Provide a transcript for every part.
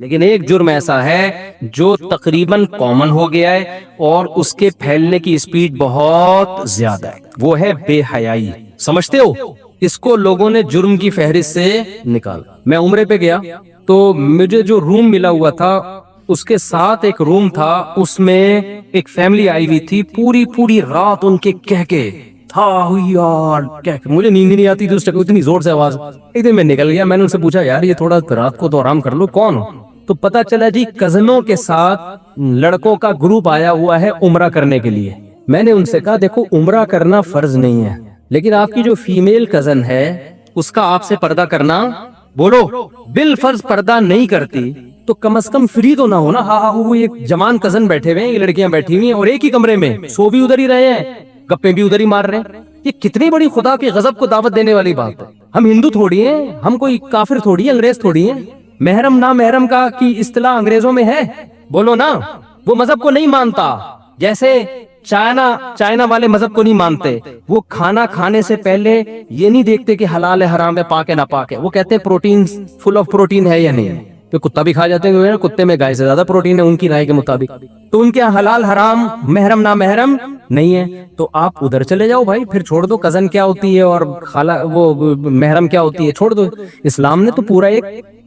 لیکن ایک جرم ایسا ہے جو تقریباً کامن ہو گیا ہے اور اس کے پھیلنے کی سپیڈ بہت زیادہ ہے، وہ ہے بے حیائی. سمجھتے ہو؟ اس کو لوگوں نے جرم کی فہرست سے نکالا. میں عمرے پہ گیا تو مجھے جو روم ملا ہوا تھا اس کے ساتھ ایک روم تھا، اس میں ایک فیملی آئی ہوئی تھی. پوری رات ان کے کہکے تھا یار، مجھے نیند نہیں آتی تھی اس ٹائم، اتنی زور سے آواز. ایک دن میں نکل گیا، میں نے ان سے پوچھا یار یہ تھوڑا رات کو تو آرام کر لو، کون ہو؟ تو پتا چلا جی کزنوں کے ساتھ لڑکوں کا گروپ آیا ہوا ہے عمرہ کرنے کے لیے. میں نے ان سے کہا دیکھو عمرہ کرنا فرض نہیں ہے، لیکن آپ کی جو فیمیل کزن ہے اس کا آپ سے پردہ کرنا، بولو بالفرض پردہ نہیں کرتی تو کم از کم فری تو نہ ہونا. ہاں وہ ایک جوان کزن بیٹھے ہوئے ہیں، یہ لڑکیاں بیٹھی ہوئی ہیں اور ایک ہی کمرے میں سو بھی ادھر ہی رہے ہیں، گپے بھی ادھر ہی مار رہے ہیں. یہ کتنی بڑی خدا کے غضب کو دعوت دینے والی بات ہے. ہم ہندو تھوڑی ہیں، ہم کوئی کافر تھوڑی ہیں، انگریز تھوڑی ہیں. محرم نا محرم کا کی اصطلاح انگریزوں میں ہے، بولو نا. وہ مذہب کو نہیں مانتا، جیسے چائنا والے مذہب کو نہیں مانتے. وہ کھانا کھانے سے پہلے یہ نہیں دیکھتے کہ حلال ہے حرام ہے پاک ہے ناپاک ہے، وہ کہتے ہیں پروٹین فل آف پروٹین ہے یا نہیں ہے. تو کتا بھی کھا جاتے ہیں، کتے میں گائے سے زیادہ پروٹین ہے ان کی رائے کے مطابق. تو ان کے حلال حرام محرم نا محرم نہیں ہے. تو آپ ادھر چلے جاؤ بھائی، پھر چھوڑ دو کزن کیا ہوتی ہے اور خالہ وہ محرم کیا ہوتی ہے، چھوڑ دو. اسلام نے تو پورا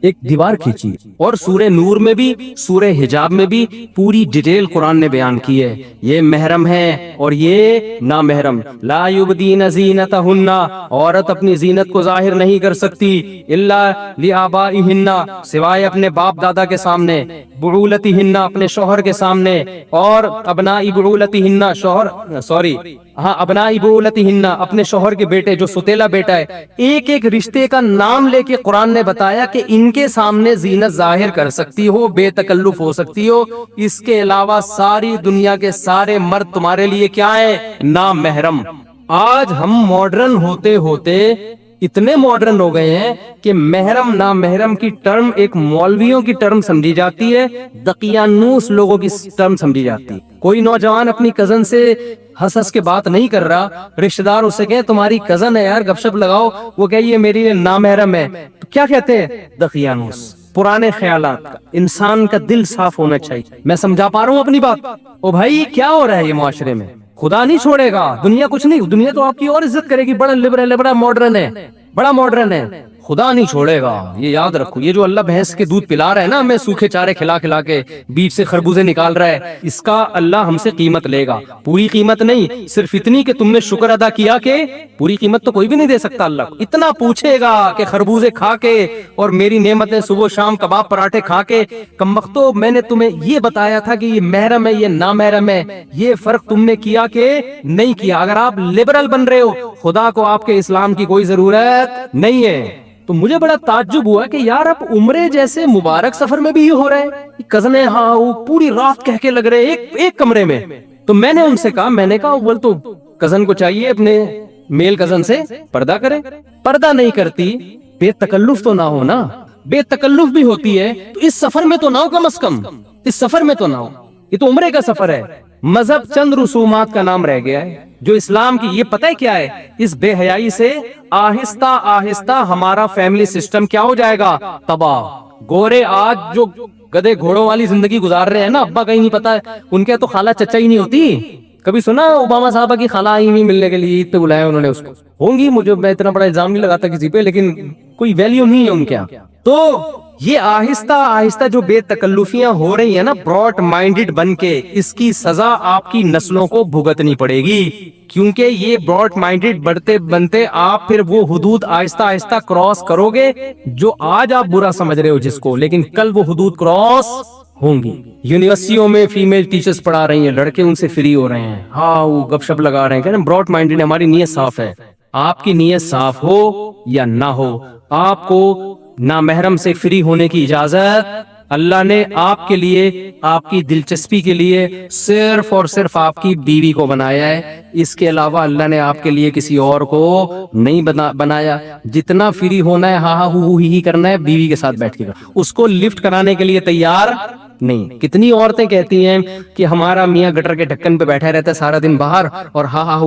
ایک دیوار کھینچی. اور سورہ نور میں بھی سورہ حجاب میں بھی پوری ڈیٹیل قرآن نے بیان کی ہے، یہ محرم ہے اور یہ نا محرم. لا یبدین زینتہن، عورت اپنی زینت کو ظاہر نہیں کر سکتی الا لآبائہن، سوائے اپنے باپ دادا کے سامنے، بعولتہن اپنے شوہر کے سامنے، اور ابنائی بعولتہن ابنائی بعولتہن اپنے شوہر کے بیٹے جو ستیلا بیٹا ہے. ایک ایک رشتے کا نام لے کے قرآن نے بتایا کہ ان کے سامنے زینت ظاہر کر سکتی ہو، بے تکلف ہو سکتی ہو. اس کے علاوہ ساری دنیا کے سارے مرد تمہارے لیے کیا ہے؟ نا محرم. آج ہم ماڈرن ہوتے ہوتے اتنے ماڈرن ہو گئے ہیں کہ محرم نا محرم کی ٹرم ایک مولویوں کی ٹرم سمجھی جاتی ہے، دقیانوس لوگوں کی ٹرم سمجھی جاتی ہے. کوئی نوجوان اپنی کزن سے ہنس کے بات نہیں کر رہا، رشتہ دار اسے کہیں تمہاری کزن ہے یار گپ شپ لگاؤ، وہ کہ یہ میری نا محرم ہے، تو کیا کہتے ہیں؟ دقیانوس. پرانے خیالات کا. انسان کا دل صاف ہونا چاہیے. میں سمجھا پا رہا ہوں اپنی بات؟ او بھائی کیا ہو رہا ہے یہ معاشرے میں؟ خدا نہیں چھوڑے گا، دنیا کچھ نہیں، دنیا تو آپ کی اور عزت کرے گی، بڑا لبرل ہے، بڑا ماڈرن ہے، بڑا ماڈرن ہے. خدا نہیں چھوڑے گا، یہ یاد رکھو. یہ جو اللہ بھینس کے دودھ پلا رہا ہے نا ہمیں، سوکھے چارے کھلا کھلا کے بیچ سے خربوزے نکال رہا ہے، اس کا اللہ ہم سے قیمت لے گا. پوری قیمت نہیں، صرف اتنی کہ تم نے شکر ادا کیا. کہ پوری قیمت تو کوئی بھی نہیں دے سکتا اللہ کو. اتنا پوچھے گا کہ خربوزے کھا کے اور میری نعمتیں صبح شام کباب پراٹھے کھا کے، کمبختو میں نے تمہیں یہ بتایا تھا کہ یہ محرم ہے یہ نا محرم ہے، یہ فرق تم نے کیا کہ نہیں کیا. اگر آپ لبرل بن رہے ہو، خدا کو آپ کے اسلام کی کوئی ضرورت نہیں ہے. تو مجھے بڑا تعجب ہوا کہ یار اب عمرے جیسے مبارک سفر میں بھی یہ ہو رہا ہے. کزنیں ہاں وہ پوری رات کہہ کے لگ رہے ایک کمرے میں. تو میں نے ان سے کہا، میں نے کہا اول تو کزن کو چاہیے اپنے میل کزن سے پردہ کرے. پردہ نہیں کرتی، بے تکلف تو نہ ہو نا. بے تکلف بھی ہوتی ہے تو اس سفر میں تو نہ ہو، کم از کم اس سفر میں تو نہ ہو. یہ تو عمرے کا سفر ہے. مذہب چند رسومات کا نام رہ گیا ہے جو اسلام کی. یہ پتہ ہے کیا ہے؟ اس بے حیائی سے آہستہ آہستہ ہمارا فیملی سسٹم کیا ہو جائے گا؟ تباہ. گورے آج جو گدے گھوڑوں والی زندگی گزار رہے ہیں نا، ابا کہیں نہیں پتا، ان کے تو خالہ چچا ہی نہیں ہوتی. کبھی سنا اوباما صاحبہ کی خالہ آئی ہوئی ملنے کے لیے، عید پہ بلایا انہوں نے اس کو؟ ہوں گی، مجھے میں اتنا بڑا الزام نہیں لگاتا کسی پہ، لیکن کوئی ویلیو نہیں ہے ان کے. تو یہ آہستہ آہستہ جو بے تکلفیاں ہو رہی ہیں نا براڈ مائنڈڈ بن کے، اس کی سزا آپ کی نسلوں کو بھگتنی پڑے گی. کیونکہ یہ براڈ مائنڈڈ بڑھتے بنتے آپ پھر وہ حدود آہستہ آہستہ کراس کرو گے جو آج آپ برا سمجھ رہے ہو جس کو، لیکن کل وہ حدود کراس ہوں گی. یونیورسٹیوں میں فیمیل ٹیچرز پڑھا رہی ہیں، لڑکے ان سے فری ہو رہے ہیں، ہاں وہ گپ شپ لگا رہے ہیں. کہنا براڈ مائنڈڈ، ہماری نیت صاف ہے. آپ کی نیت صاف ہو یا نہ ہو، آپ کو نامحرم سے فری ہونے کی اجازت اللہ نے آپ کے لیے، آپ کی دلچسپی کے لیے صرف اور صرف آپ کی بیوی کو بنایا ہے. اس کے علاوہ اللہ نے آپ کے لیے کسی اور کو نہیں بنایا. جتنا فری ہونا ہے ہاں ہاں ہو ہی کرنا ہے، بیوی کے ساتھ بیٹھ کے اس کو لفٹ کرانے کے لیے تیار نہیں. کتنی عورتیں کہتی ہیں کہ ہمارا میاں گٹر کے ڈھکن پہ بیٹھا رہتا ہے سارا دن باہر اور ہاں ہاں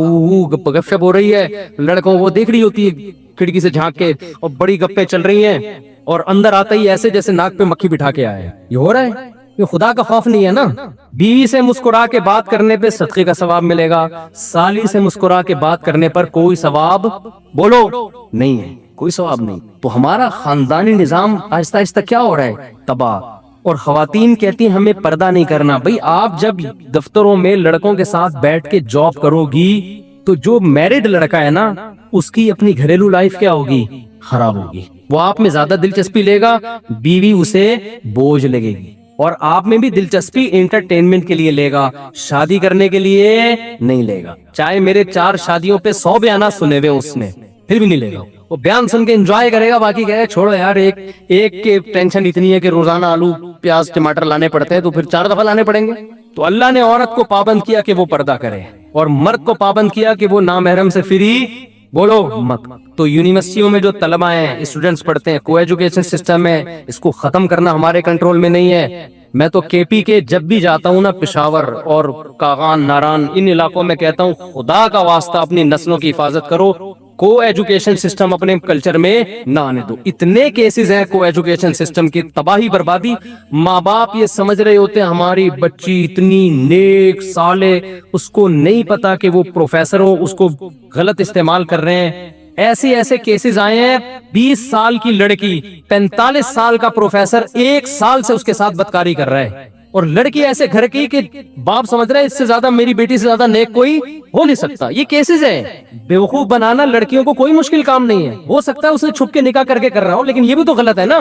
گپ شپ ہو رہی ہے، لڑکوں وہ دیکھ رہی ہوتی ہے کھڑکی سے جھانک کے اور بڑی گپیں چل رہی ہیں، اور اندر آتا ہی ایسے جیسے ناک پہ مکھی بٹھا کے آئے. یہ ہو رہا ہے؟ یہ خدا کا خوف نہیں ہے نا. بیوی سے مسکرا کے بات کرنے پہ صدقے کا ثواب ملے گا, سالی سے مسکرا کے بات کرنے پر کوئی ثواب بولو نہیں ہے, کوئی ثواب نہیں. تو ہمارا خاندانی نظام آہستہ آہستہ کیا ہو رہا ہے؟ تباہ. اور خواتین کہتی ہیں ہمیں پردہ نہیں کرنا. بھئی آپ جب دفتروں میں لڑکوں کے ساتھ بیٹھ کے جاب کرو گی تو جو میرڈ لڑکا ہے نا اس کی اپنی گھریلو لائف کیا ہوگی؟ خراب ہوگی. وہ آپ میں زیادہ دلچسپی لے گا, بیوی اسے بوجھ لگے گی. اور آپ میں بھی دلچسپی انٹرٹینمنٹ کے لیے لے گا, شادی کرنے کے لیے نہیں لے گا. چاہے میرے 4 شادیوں پہ 100 بیانات سنے ہوئے اس نے, پھر بھی نہیں لے گا. وہ بیان سن کے انجوائے کرے گا, باقی کہے چھوڑو یار, ایک کے ٹینشن اتنی ہے کہ روزانہ آلو پیاز ٹماٹر لانے پڑتے ہیں تو پھر 4 دفعہ لانے پڑیں گے. تو اللہ نے عورت کو پابند کیا کہ وہ پردہ کرے, اور مرد کو پابند کیا کہ وہ نامحرم سے فری بولو مت. تو یونیورسٹیوں میں جو طلبہ ہیں, اسٹوڈنٹس پڑھتے ہیں, کو ایجوکیشن سسٹم ہے, اس کو ختم کرنا ہمارے کنٹرول میں نہیں ہے. میں تو کے پی کے جب بھی جاتا ہوں نا, پشاور اور کاغان, ناران, ان علاقوں میں کہتا ہوں خدا کا واسطہ اپنی نسلوں کی حفاظت کرو, کو ایجوکیشن سسٹم اپنے کلچر میں نہ آنے دو. اتنے کیسز ہیں کو ایجوکیشن سسٹم کی تباہی بربادی. ماں باپ یہ سمجھ رہے ہوتے ہیں ہماری بچی اتنی نیک صالح, اس کو نہیں پتا کہ وہ پروفیسر ہو, اس کو غلط استعمال کر رہے ہیں. ایسے کیسز آئے ہیں, 20 سال کی لڑکی 45 سال کا پروفیسر 1 سال سے اس کے ساتھ بدکاری کر رہا ہے, اور لڑکی ایسے گھر کی کہ باپ سمجھ رہا ہے اس سے زیادہ میری بیٹی سے زیادہ نیک کوئی ہو نہیں سکتا. یہ کیسز ہیں. بیوقوف بنانا لڑکیوں کو کوئی مشکل کام نہیں ہے. ہو سکتا ہے اسے چھپ کے نکاح کر کے کر رہا ہو, لیکن یہ بھی تو غلط ہے نا.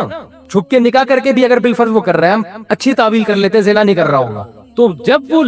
چھپ کے نکاح کر کے بھی اگر بالفرض وہ کر رہا ہے, ہم اچھی تعویل کر لیتے زنا نہیں کر رہا ہوگا, تو جب وہ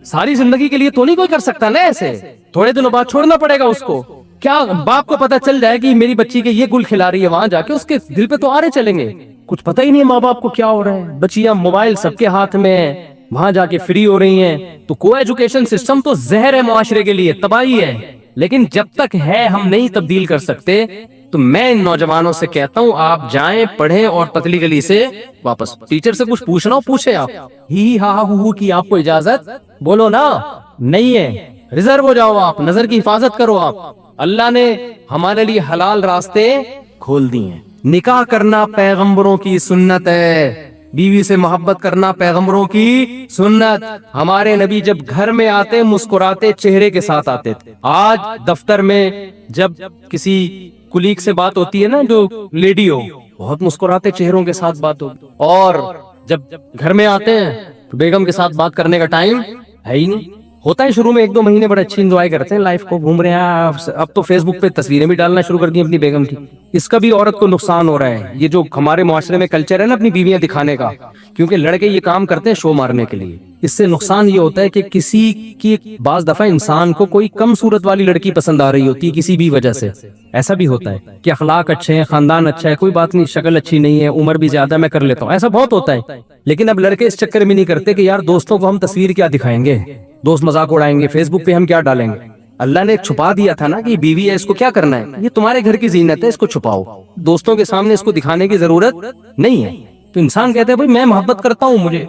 ساری زندگی کے لیے تو نہیں کوئی کر سکتا نا ایسے, تھوڑے دنوں بعد چھوڑنا پڑے گا اس کو. کیا باپ کو پتا چل جائے کہ میری بچی کے یہ گل کھلا رہی ہے, وہاں جا کے اس کے دل پہ تو آرے چلیں گے. کچھ پتہ ہی نہیں ماں باپ کو کیا ہو رہا ہے, بچیاں موبائل سب کے ہاتھ میں ہیں, وہاں جا کے فری ہو رہی ہیں. تو کو ایجوکیشن سسٹم تو زہر ہے معاشرے کے لیے, تباہی ہے. لیکن جب تک ہے ہم نہیں تبدیل کر سکتے. تو میں ان نوجوانوں سے کہتا ہوں آپ جائیں, پڑھیں, اور پتلی گلی سے واپس. ٹیچر سے کچھ پوچھنا ہو پوچھے آپ, ہی ہا ہو کی آپ کو اجازت بولو نا نہیں ہے. ریزرو ہو جاؤ آپ, نظر کی حفاظت کرو آپ. اللہ نے ہمارے لیے حلال راستے کھول دی ہیں. نکاح کرنا پیغمبروں کی سنت ہے, بیوی سے محبت کرنا پیغمبروں کی سنت. ہمارے نبی جب گھر میں آتے مسکراتے چہرے کے ساتھ آتے تھے. آج دفتر میں جب کسی کلیگ سے بات ہوتی ہے نا, جو لیڈی ہو, بہت مسکراتے چہروں کے ساتھ بات ہوتی, اور جب گھر میں آتے ہیں تو بیگم کے ساتھ بات کرنے کا ٹائم ہے ہی نہیں. ہوتا ہے شروع میں 1-2 مہینے بڑے اچھی انجوائے کرتے ہیں لائف کو, گھوم رہے ہیں. اب تو فیس بک پہ تصویریں بھی ڈالنا شروع کر دی اپنی بیگم کی. اس کا بھی عورت کو نقصان ہو رہا ہے. یہ جو ہمارے معاشرے میں کلچر ہے نا اپنی بیویاں دکھانے کا, کیونکہ لڑکے یہ کام کرتے ہیں شو مارنے کے لیے. اس سے نقصان یہ ہوتا ہے کہ کسی کی بعض دفعہ انسان کو کوئی کم صورت والی لڑکی پسند آ رہی ہوتی ہے کسی بھی وجہ سے. ایسا بھی ہوتا ہے کہ اخلاق اچھے ہیں, خاندان اچھا ہے, کوئی بات نہیں, شکل اچھی نہیں ہے, عمر بھی زیادہ, میں کر لیتا ہوں. ایسا بہت ہوتا ہے. لیکن اب لڑکے اس چکر میں نہیں کرتے کہ یار دوستوں کو ہم تصویر کیا دکھائیں گے, دوست مذاق اڑائیں گے, فیس بک پہ ہم کیا ڈالیں گے. اللہ نے چھپا دیا تھا نا کہ بیوی ہے, اس کو کیا کرنا ہے, یہ تمہارے گھر کی زینت ہے, اس کو چھپاؤ. دوستوں کے سامنے اس کو دکھانے کی ضرورت نہیں ہے. تو انسان کہتے ہیں بھائی میں محبت کرتا ہوں, مجھے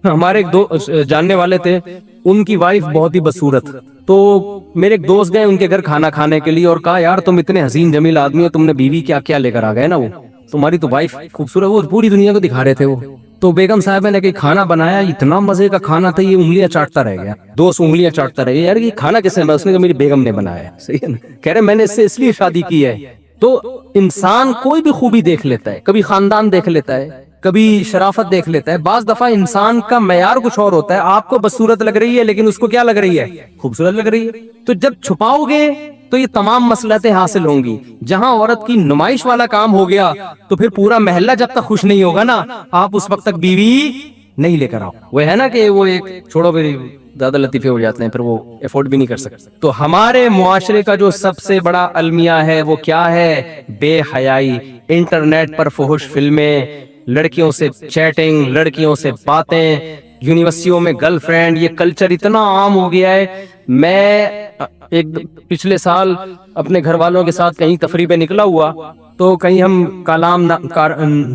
ہمارے ایک دو جاننے والے تھے, ان کی وائف بہت ہی بدصورت. تو میرے ایک دوست گئے ان کے گھر کھانا کھانے کے لیے, اور کہا یار تم اتنے حسین جمیل آدمی ہو, تم نے بیوی کیا کیا لے کر آ گئے نا, وہ تمہاری تو وائف خوبصورت. وہ پوری دنیا کو دکھا رہے تھے وہ. تو بیگم صاحبہ نے کہ کھانا بنایا, اتنا مزے کا کھانا تھا, یہ انگلیاں چاٹتا رہ گیا. دوست انگلیاں چاٹتا رہ گیا, یار یہ کھانا کس نے, اس نے کہا میری بیگم نے بنایا. صحیح ہے نا, کہہ رہے میں نے اس سے اس لیے شادی کی ہے. تو انسان کوئی بھی خوبی دیکھ لیتا ہے, کبھی خاندان دیکھ لیتا ہے, کبھی شرافت دیکھ لیتا ہے. بعض دفعہ انسان کا معیار کچھ اور ہوتا ہے. آپ کو بدصورت لگ رہی ہے لیکن اس کو کیا لگ رہی ہے, خوبصورت لگ رہی ہے. تو جب چھپاؤ گے تو یہ تمام مصلحتیں حاصل ہوں گی. جہاں عورت کی نمائش والا کام ہو گیا تو پھر پورا محلہ جب تک خوش نہیں ہوگا نا, آپ اس وقت تک بیوی نہیں لے کر آؤ. وہ ہے نا کہ وہ ایک چھوڑو پھر زیادہ لطیفے ہو جاتے ہیں, پھر وہ افورڈ بھی نہیں کر سکتے. تو ہمارے معاشرے کا جو سب سے بڑا المیہ ہے وہ کیا ہے, بے حیائی. انٹرنیٹ پر فحش فلمیں, لڑکیوں سے چیٹنگ, لڑکیوں سے باتیں, یونیورسٹیوں میں گرل فرینڈ. یہ کلچر اتنا عام ہو گیا ہے. میں ایک پچھلے سال اپنے گھر والوں کے ساتھ کہیں تفریح پہ نکلا ہوا, تو کہیں ہم کالام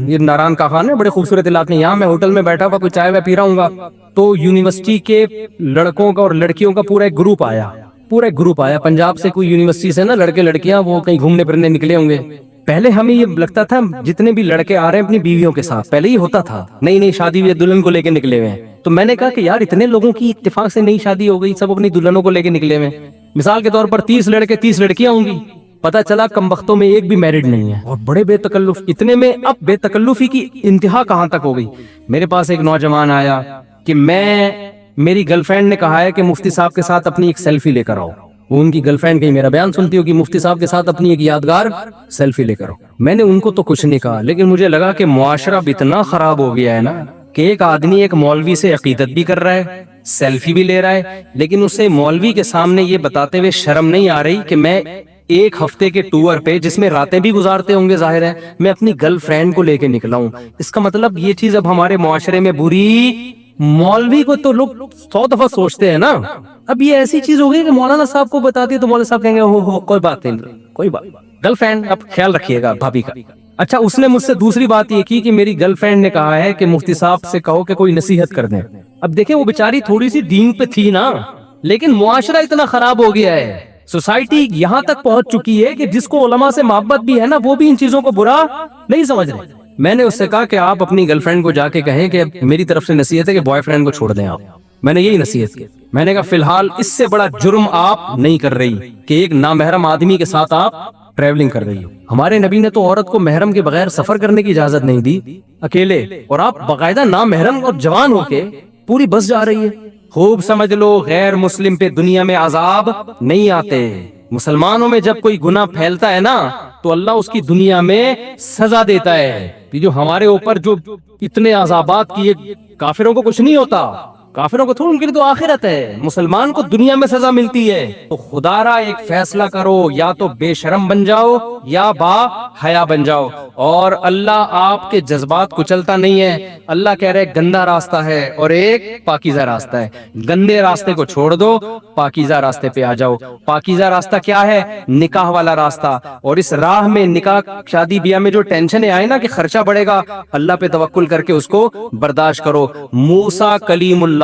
یہ ناران کا خان ہے, بڑے خوبصورت علاقے, یہاں میں ہوٹل میں بیٹھا ہوا, کوئی چائے وائے پی رہا ہوں گا, تو یونیورسٹی کے لڑکوں کا اور لڑکیوں کا پورا ایک گروپ آیا. پورا ایک گروپ آیا پنجاب سے, کوئی یونیورسٹی سے نا, لڑکے لڑکیاں وہ کہیں گھومنے پھرنے نکلے ہوں گے. پہلے ہمیں یہ لگتا تھا جتنے بھی لڑکے آ رہے ہیں اپنی بیویوں کے ساتھ، پہلے یہ ہوتا تھا نئی نئی شادی ہوئی دلہن کو لے کے نکلے ہوئے ہیں، تو میں نے کہا کہ یار اتنے لوگوں کی اتفاق سے نئی شادی ہو گئی، سب اپنی دلہنوں کو لے کے نکلے ہوئے ہیں، مثال کے طور پر 30 لڑکے 30 لڑکیاں ہوں گی، پتہ چلا کم وقتوں میں ایک بھی میرڈ نہیں ہے، اور بڑے بے تکلف، اتنے میں اب بے تکلفی کی انتہا کہاں تک ہو گئی۔ میرے پاس ایک نوجوان آیا کہ میری گرل فرینڈ نے کہا ہے کہ مفتی صاحب کے ساتھ اپنی ایک سیلفی لے کر آؤ، وہ ان کی گرل فرینڈ کہیں میرا بیان سنتی ہو کہ مفتی صاحب کے ساتھ اپنی ایک یادگار سیلفی لے کر آؤ۔ میں نے ان کو تو کچھ نہیں کہا، لیکن مجھے لگا کہ معاشرہ اب اتنا خراب ہو گیا ہے نا کہ ایک آدمی ایک مولوی سے عقیدت بھی کر رہا ہے، سیلفی بھی لے رہا ہے، لیکن اسے مولوی کے سامنے یہ بتاتے ہوئے شرم نہیں آ رہی کہ میں ایک ہفتے کے ٹور پہ، جس میں راتیں بھی گزارتے ہوں گے ظاہر ہے، میں اپنی گرل فرینڈ کو لے کے نکلا ہوں۔ اس کا مطلب یہ چیز اب ہمارے معاشرے میں بری، مولوی کو تو لوگ 100 دفعہ سوچتے ہیں نا، اب یہ ایسی چیز ہو گئی کہ مولانا صاحب کو بتاتی ہے تو مولانا صاحب کہیں گے ہو کوئی بات نہیں، کوئی بات، گرل فرینڈ اب خیال رکھیے گا بھابھی کا۔ اچھا، اس نے مجھ سے دوسری بات یہ کی کہ میری گرل فرینڈ نے کہا ہے کہ مفتی صاحب سے کہو کہ کوئی نصیحت کر دیں۔ اب دیکھیں وہ بیچاری تھوڑی سی دین پہ تھی نا، لیکن معاشرہ اتنا خراب ہو گیا ہے، سوسائٹی یہاں تک پہنچ چکی ہے کہ جس کو علماء سے محبت بھی ہے نا، وہ بھی ان چیزوں کو برا نہیں سمجھ رہے۔ میں نے اس سے کہا کہ آپ اپنی گرل فرینڈ کو جا کے کہیں کہ میری طرف سے نصیحت ہے کہ بوائے فرینڈ کو چھوڑ دیں آپ، میں نے یہی نصیحت کی۔ میں نے کہا فی الحال اس سے بڑا جرم آپ نہیں کر رہی کہ ایک نامحرم آدمی کے ساتھ آپ ٹریولنگ کر رہی ہو۔ ہمارے نبی نے تو عورت کو محرم کے بغیر سفر کرنے کی اجازت نہیں دی اکیلے، اور آپ باقاعدہ نامحرم اور جوان ہو کے پوری بس جا رہی ہے۔ خوب سمجھ لو غیر مسلم پہ دنیا میں عذاب نہیں آتے، مسلمانوں میں جب کوئی گناہ پھیلتا ہے نا تو اللہ اس کی دنیا میں سزا دیتا ہے۔ جو ہمارے اوپر جو اتنے عذابات کیے، کافروں کو کچھ نہیں ہوتا، کافروں کو تھوڑا، ان کے لیے تو آخرت ہے، مسلمان کو دنیا میں سزا ملتی ہے۔ تو خدا را ایک فیصلہ کرو، یا تو بے شرم بن جاؤ یا با حیا بن جاؤ، اور اللہ آپ کے جذبات کو چلتا نہیں ہے۔ اللہ کہہ رہے گندا راستہ ہے اور ایک پاکیزہ راستہ ہے، گندے راستے کو چھوڑ دو، پاکیزہ راستے پہ آ جاؤ۔ پاکیزہ راستہ کیا ہے؟ نکاح والا راستہ، اور اس راہ میں نکاح شادی بیاہ میں جو ٹینشنیں آئے نا کہ خرچہ بڑھے گا، اللہ پہ توکل کر کے اس کو برداشت کرو۔ موسیٰ کلیم اللہ،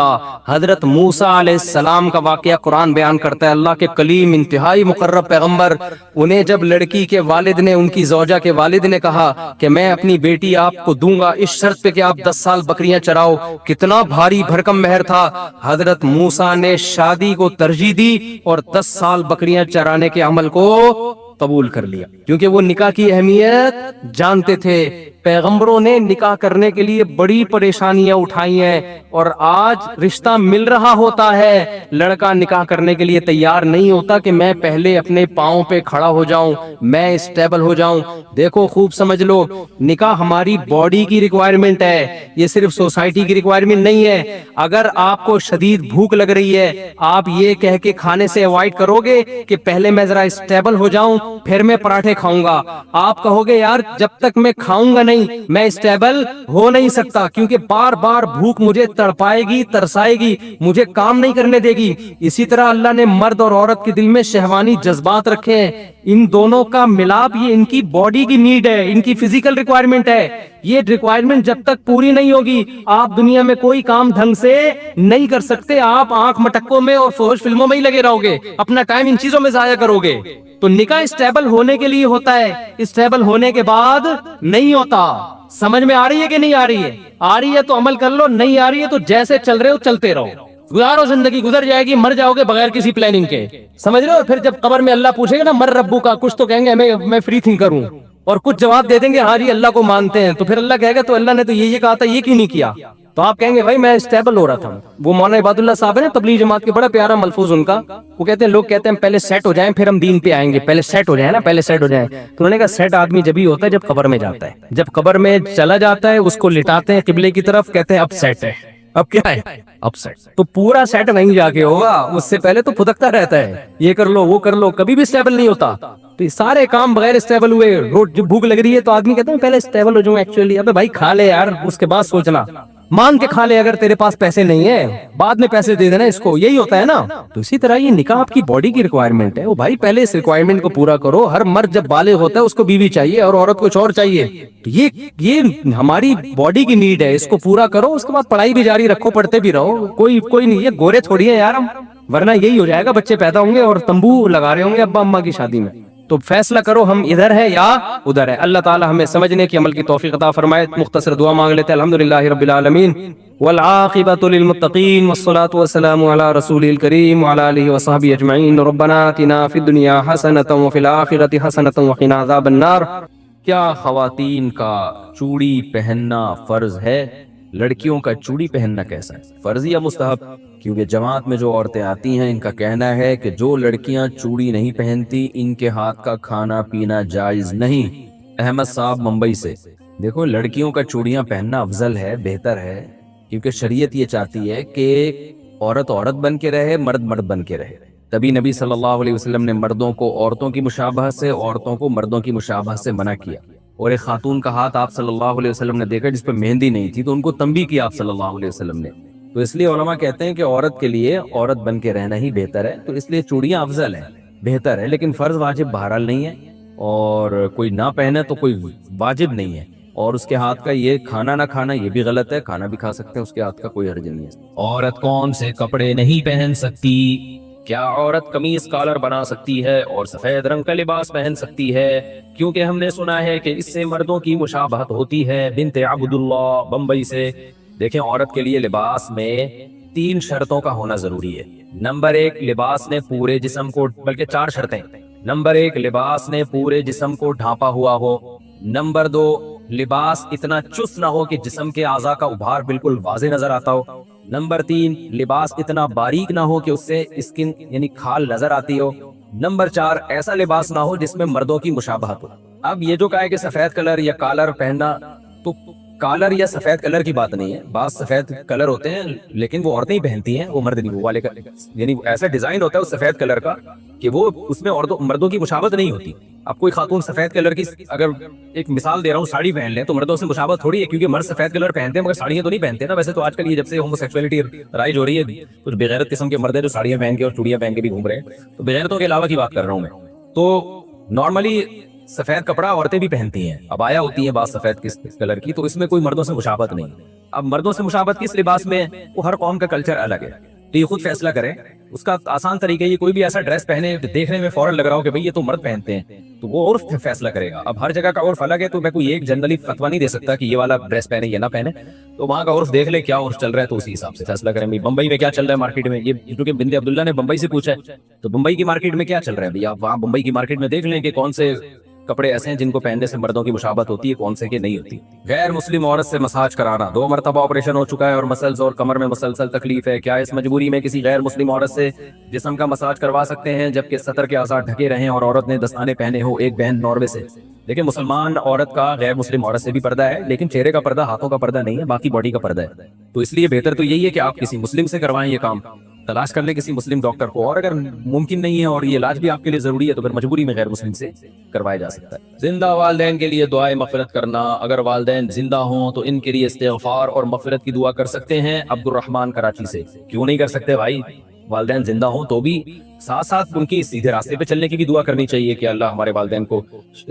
حضرت موسیٰ علیہ السلام کا واقعہ قرآن بیان کرتا ہے۔ اللہ کے کلیم، انتہائی مقرب پیغمبر، انہیں جب لڑکی کے والد نے، ان کی زوجہ کے والد نے کہا کہ میں اپنی بیٹی آپ کو دوں گا اس شرط پہ کہ آپ 10 سال بکریاں چراؤ، کتنا بھاری بھرکم مہر تھا، حضرت موسیٰ نے شادی کو ترجیح دی اور 10 سال بکریاں چرانے کے عمل کو قبول کر لیا، کیونکہ وہ نکاح کی اہمیت جانتے تھے۔ پیغمبروں نے نکاح کرنے کے لیے بڑی پریشانیاں اٹھائی ہیں، اور آج رشتہ مل رہا ہوتا ہے، لڑکا نکاح کرنے کے لیے تیار نہیں ہوتا کہ میں پہلے اپنے پاؤں پہ کھڑا ہو جاؤں، میں اسٹیبل ہو جاؤں۔ دیکھو خوب سمجھ لو، نکاح ہماری باڈی کی ریکوائرمنٹ ہے، یہ صرف سوسائٹی کی ریکوائرمنٹ نہیں ہے۔ اگر آپ کو شدید بھوک لگ رہی ہے، آپ یہ کہہ کے کھانے سے اوائڈ کرو گے کہ پہلے میں ذرا اسٹیبل ہو جاؤں پھر میں پراٹھے کھاؤں گا، آپ کہو گے یار جب تک میں کھاؤں گا نہیں میں اسٹیبل ہو نہیں سکتا، کیونکہ بار بار بھوک مجھے تڑپائے گی، ترسائے گی، مجھے کام نہیں کرنے دے گی۔ اسی طرح اللہ نے مرد اور عورت کے دل میں شہوانی جذبات رکھے ہیں، ان دونوں کا ملاپ یہ ان کی باڈی کی نیڈ ہے، ان کی فزیکل ریکوائرمنٹ ہے۔ یہ ریکوائرمنٹ جب تک پوری نہیں ہوگی آپ دنیا میں کوئی کام ڈھنگ سے نہیں کر سکتے، آپ آنکھ مٹکوں میں اور فوج فلموں میں ہی لگے رہو گے، اپنا ٹائم ان چیزوں میں ضائع کرو گے۔ تو نکاح اسٹیبل ہونے کے لیے ہوتا ہے، اسٹیبل ہونے کے بعد نہیں ہوتا۔ سمجھ میں آ رہی ہے کہ نہیں آ رہی ہے؟ آ رہی ہے تو عمل کر لو، نہیں آ رہی ہے تو جیسے چل رہے ہو چلتے رہو، گزارو، زندگی گزر جائے گی، مر جاؤ گے بغیر کسی پلاننگ کے، سمجھ رہے ہو؟ پھر جب قبر میں اللہ پوچھے گا نا مر ربو کا، کچھ تو کہیں گے میں فری تھنکر ہوں، اور کچھ جواب دے دیں گے ہاں جی اللہ کو مانتے ہیں، تو پھر اللہ کہے گا تو اللہ نے تو یہ کہا تھا، یہ کیوں نہیں کیا؟ تو آپ کہیں گے بھائی میں اسٹیبل ہو رہا تھا۔ وہ مولانا عباد اللہ صاحب ہے نا تبلیغ جماعت کے، بڑا پیارا ملفوظ ان کا، وہ کہتے ہیں لوگ کہتے ہیں پہلے سیٹ ہو جائیں پھر ہم دین پہ آئیں گے، پہلے سیٹ ہو جائیں نا، پہلے سیٹ ہو جائیں۔ تو انہوں نے کہا سیٹ آدمی جب ہی ہوتا ہے جب قبر میں جاتا ہے، جب قبر میں چلا جاتا ہے اس کو لٹاتے ہیں قبلے کی طرف، کہتے ہیں اب سیٹ ہے، اب کیا ہے، اب سیٹ۔ تو پورا سیٹ نہیں جا کے ہوگا، اس سے پہلے تو پھدکتا رہتا ہے، یہ کر لو وہ کر لو، کبھی بھی اسٹیبل نہیں ہوتا۔ تو یہ سارے کام بغیر اسٹیبل ہوئے، روز جب بھوک لگ رہی ہے تو آدمی کہتا ہے پہلے اسٹیبل ہو جاؤں، ایکچولی ابے بھائی کھا لے یار، اس کے بعد سوچنا، مان کے کھا لے، اگر تیرے پاس پیسے نہیں ہیں بعد میں پیسے دے دینا اس کو، یہی ہوتا ہے نا۔ تو اسی طرح یہ نکاح آپ کی باڈی کی ریکوائرمنٹ ہے، وہ بھائی پہلے اس ریکوائرمنٹ کو پورا کرو۔ ہر مرد جب بالغ ہوتا ہے اس کو بیوی چاہیے اور عورت کو کچھ اور چاہیے، تو یہ ہماری باڈی کی نیڈ ہے، اس کو پورا کرو، اس کے بعد پڑھائی بھی جاری رکھو، پڑھتے بھی رہو، کوئی نہیں، یہ گورے تھوڑی ہیں یار ہم، ورنہ یہی ہو جائے گا، بچے پیدا ہوں گے اور تمبو لگا رہے ہوں گے ابا اماں کی شادی میں۔ تو فیصلہ کرو ہم ادھر ہے یا ادھر ہے. اللہ تعالی ہمیں سمجھنے کی عمل کی توفیق عطا فرمائے. مختصر دعا مانگ لیتے ہیں. الحمدللہ رب العالمین والعاقبۃ للمتقین والصلاة والسلام علی رسول الکریم وعلی آلہ وصحبہ اجمعین. ربنا آتنا فی الدنیا حسنۃ وفی الآخرۃ حسنۃ وقنا عذاب النار. کیا خواتین کا چوڑی پہننا فرض ہے؟ لڑکیوں کا چوڑی پہننا کیسا ہے، فرض یا مستحب؟ کیونکہ جماعت میں جو عورتیں آتی ہیں ان کا کہنا ہے کہ جو لڑکیاں چوڑی نہیں پہنتی ان کے ہاتھ کا کھانا پینا جائز نہیں. احمد صاحب ممبئی سے. دیکھو لڑکیوں کا چوڑیاں پہننا افضل ہے، بہتر ہے، کیونکہ شریعت یہ چاہتی ہے کہ عورت عورت بن کے رہے، مرد مرد بن کے رہے. تبھی نبی صلی اللہ علیہ وسلم نے مردوں کو عورتوں کی مشابہت سے، عورتوں کو مردوں کی مشابہت سے منع کیا. اور ایک خاتون کا ہاتھ آپ صلی اللہ علیہ وسلم نے دیکھا جس پہ مہندی نہیں تھی تو ان کو تنبیہ کیا آپ صلی اللہ علیہ وسلم نے. تو اس لیے علماء کہتے ہیں کہ عورت کے لیے عورت بن کے رہنا ہی بہتر ہے. تو اس لیے چوڑیاں افضل ہیں، بہتر ہے، لیکن فرض واجب بہرحال نہیں ہے. اور کوئی نہ پہنے تو کوئی واجب نہیں ہے. اور اس کے ہاتھ کا یہ کھانا نہ کھانا یہ بھی غلط ہے، کھانا بھی کھا سکتے ہیں، اس کے ہاتھ کا کوئی حرج نہیں ہے. عورت کون سے کپڑے نہیں پہن سکتی؟ کیا عورت قمیص کالر بنا سکتی ہے اور سفید رنگ کا لباس پہن سکتی ہے؟ کیونکہ ہم نے سنا ہے کہ اس سے مردوں کی مشابہت ہوتی ہے. بنت عبداللہ بمبئی سے. دیکھیں عورت کے لیے لباس میں 3 شرطوں کا ہونا ضروری ہے. نمبر 1 لباس نے پورے جسم کو، بلکہ 4 شرطیں. نمبر 1 لباس نے پورے جسم کو ڈھانپا ہوا ہو. نمبر 2 لباس اتنا چست نہ ہو کہ جسم کے اعضاء کا ابھار بالکل واضح نظر آتا ہو. نمبر 3 لباس اتنا باریک نہ ہو کہ اس سے اسکن یعنی کھال نظر آتی ہو. نمبر 4 ایسا لباس نہ ہو جس میں مردوں کی مشابہت ہو. اب یہ جو کہا ہے کہ سفید کلر یا کالر پہننا، تو کالر یا سفید کلر کی بات نہیں ہے. بعض سفید کلر ہوتے ہیں لیکن وہ عورتیں ہی پہنتی ہیں، وہ مرد نہیں. وہ والے کا یعنی ایسا ڈیزائن ہوتا ہے اس سفید کلر کا کہ وہ اس میں مردوں کی مشابہت نہیں ہوتی. اب کوئی خاتون سفید کلر کی، اگر ایک مثال دے رہا ہوں، ساڑی پہن لیں تو مردوں سے مشابہت تھوڑی ہے، کیونکہ مرد سفید کلر پہنتے ہیں مگر ساڑیاں تو نہیں پہنتے نا. ویسے تو آج کل یہ جب سے ہومو سیکسولیٹی رائج ہو رہی ہے، کچھ بغیرت قسم کے مرد ہیں جو ساڑیاں پہن کے اور چوڑیاں پہن کے بھی گھوم رہے ہیں. تو بغیرتوں کے علاوہ کی بات کر رہا ہوں میں. تو نارملی سفید کپڑا عورتیں بھی پہنتی ہیں، عبایا ہوتی ہیں بعض سفید کلر کی، تو اس میں کوئی مردوں سے مشابہت نہیں. اب مردوں سے مشابہت کس لباس میں ہے، وہ ہر قوم کا کلچر الگ ہے، تو یہ خود فیصلہ کریں. اس کا آسان طریقہ یہ کوئی بھی ایسا ڈریس پہنے دیکھنے میں فوراً لگ رہا ہو کہ بھئی یہ تو مرد پہنتے ہیں، تو وہ عرف فیصلہ کرے گا. اب ہر جگہ کا عرف الگ ہے، تو میں کوئی ایک جنرلی فتویٰ نہیں دے سکتا کہ یہ والا ڈریس پہنے یا نہ پہنے. تو وہاں کا عرف دیکھ لے کیا عرف چل رہا ہے تو اسی حساب سے فیصلہ کریں. بمبئی میں کیا چل رہا ہے مارکیٹ میں، یہ کیونکہ بنت عبداللہ نے بمبئی سے پوچھا ہے، تو بمبئی کی مارکیٹ میں کیا چل رہا ہے بھئی، آپ وہاں بمبئی کی مارکیٹ میں دیکھ لیں کہ کون سے کپڑے ایسے ہیں جن کو پہننے سے مردوں کی مشابہت ہوتی ہے، کون سے کے نہیں ہوتی. غیر مسلم عورت سے مساج کرانا، 2 مرتبہ آپریشن ہو چکا ہے اور مسلز اور کمر میں مسلسل تکلیف ہے، کیا اس مجبوری میں کسی غیر مسلم عورت سے جسم کا مساج کروا سکتے ہیں جبکہ سطر کے اعضاء ڈھکے رہیں اور عورت نے دستانے پہنے ہو؟ ایک بہن ناروے سے. دیکھیں مسلمان عورت کا غیر مسلم عورت سے بھی پردہ ہے، لیکن چہرے کا پردہ، ہاتھوں کا پردہ نہیں ہے، باقی باڈی کا پردہ ہے. تو اس لیے بہتر تو یہی ہے کہ آپ کسی مسلم سے کروائیں، یہ کام تلاش کر لیں کسی مسلم ڈاکٹر کو. اور اگر ممکن نہیں ہے اور یہ علاج بھی آپ کے لیے ضروری ہے تو پھر مجبوری میں غیر مسلم سے کروایا جا سکتا ہے. زندہ والدین کے لیے دعائے مغفرت کرنا، اگر والدین زندہ ہوں تو ان کے لیے استغفار اور مغفرت کی دعا کر سکتے ہیں. عبد الرحمان کراچی سے. کیوں نہیں کر سکتے بھائی، والدین زندہ ہوں تو بھی ساتھ ساتھ ان کی سیدھے راستے پہ چلنے کی بھی دعا کرنی چاہیے کہ اللہ ہمارے والدین کو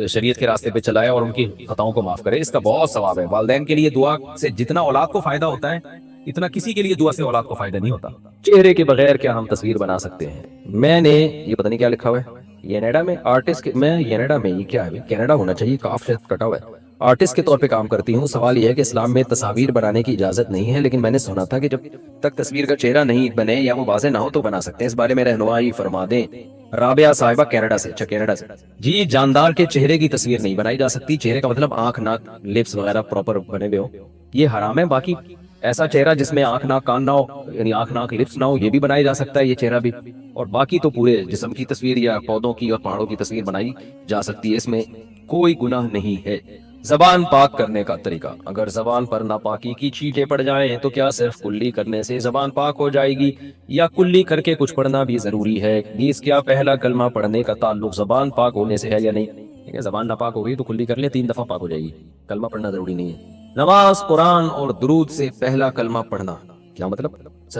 شریعت کے راستے پہ چلائے اور ان کی خطاؤں کو معاف کرے. اس کا بہت ثواب ہے. والدین کے لیے دعا سے جتنا اولاد کو فائدہ ہوتا ہے اتنا کسی کے لیے دعا سے اولاد کو فائدہ نہیں ہوتا. چہرے کے بغیر کیا ہم تصویر بنا سکتے ہیں؟ میں نے یہ پتہ نہیں کیا لکھا ہوا ہے، کینیڈا میں آرٹسٹ میں کینیڈا میں یہ کیا ہے، کینیڈا ہونا چاہیے، کاف سے کٹا ہوا ہے. آرٹسٹ کے طور پہ کام کرتی ہوں. سوال یہ ہے کہ اسلام میں تصاویر بنانے کی اجازت نہیں ہے، لیکن میں نے سنا تھا کہ جب تک تصویر کا چہرہ نہیں بنے یا وہ واضح نہ ہو تو بنا سکتے ہیں. اس بارے میں رہنمائی فرما دیں. رابعہ صاحبہ کینیڈا سے. اچھا کینیڈا سے. جی جاندار کے چہرے کی تصویر نہیں بنائی جا سکتی. چہرے کا مطلب آنکھ ناک لپس وغیرہ پراپر بنے ہوئے ہو، یہ حرام ہے. باقی ایسا چہرہ جس میں آنکھ ناک کان نہ ہو، یعنی آنکھ ناک لپس نہ ہو، یہ بھی بنایا جا سکتا ہے، یہ چہرہ بھی. اور باقی تو پورے جسم کی تصویر یا پودوں کی اور پہاڑوں کی تصویر بنائی جا سکتی ہے، اس میں کوئی گناہ نہیں ہے. زبان پاک کرنے کا طریقہ، اگر زبان پر ناپاکی کی چھینٹیں پڑ جائیں تو کیا صرف کلی کرنے سے زبان پاک ہو جائے گی یا کلی کر کے کچھ پڑھنا بھی ضروری ہے؟ نیز کیا پہلا کلمہ پڑھنے کا تعلق زبان پاک ہونے سے ہے یا نہیں؟ زبان ناپاک ہو گئی تو کلی کر لیں، 3 دفعہ پاک ہو جائے گی، کلمہ پڑھنا ضروری نہیں ہے. نماز قرآن اور درود سے پہلا کلمہ پڑھنا، کیا مطلب؟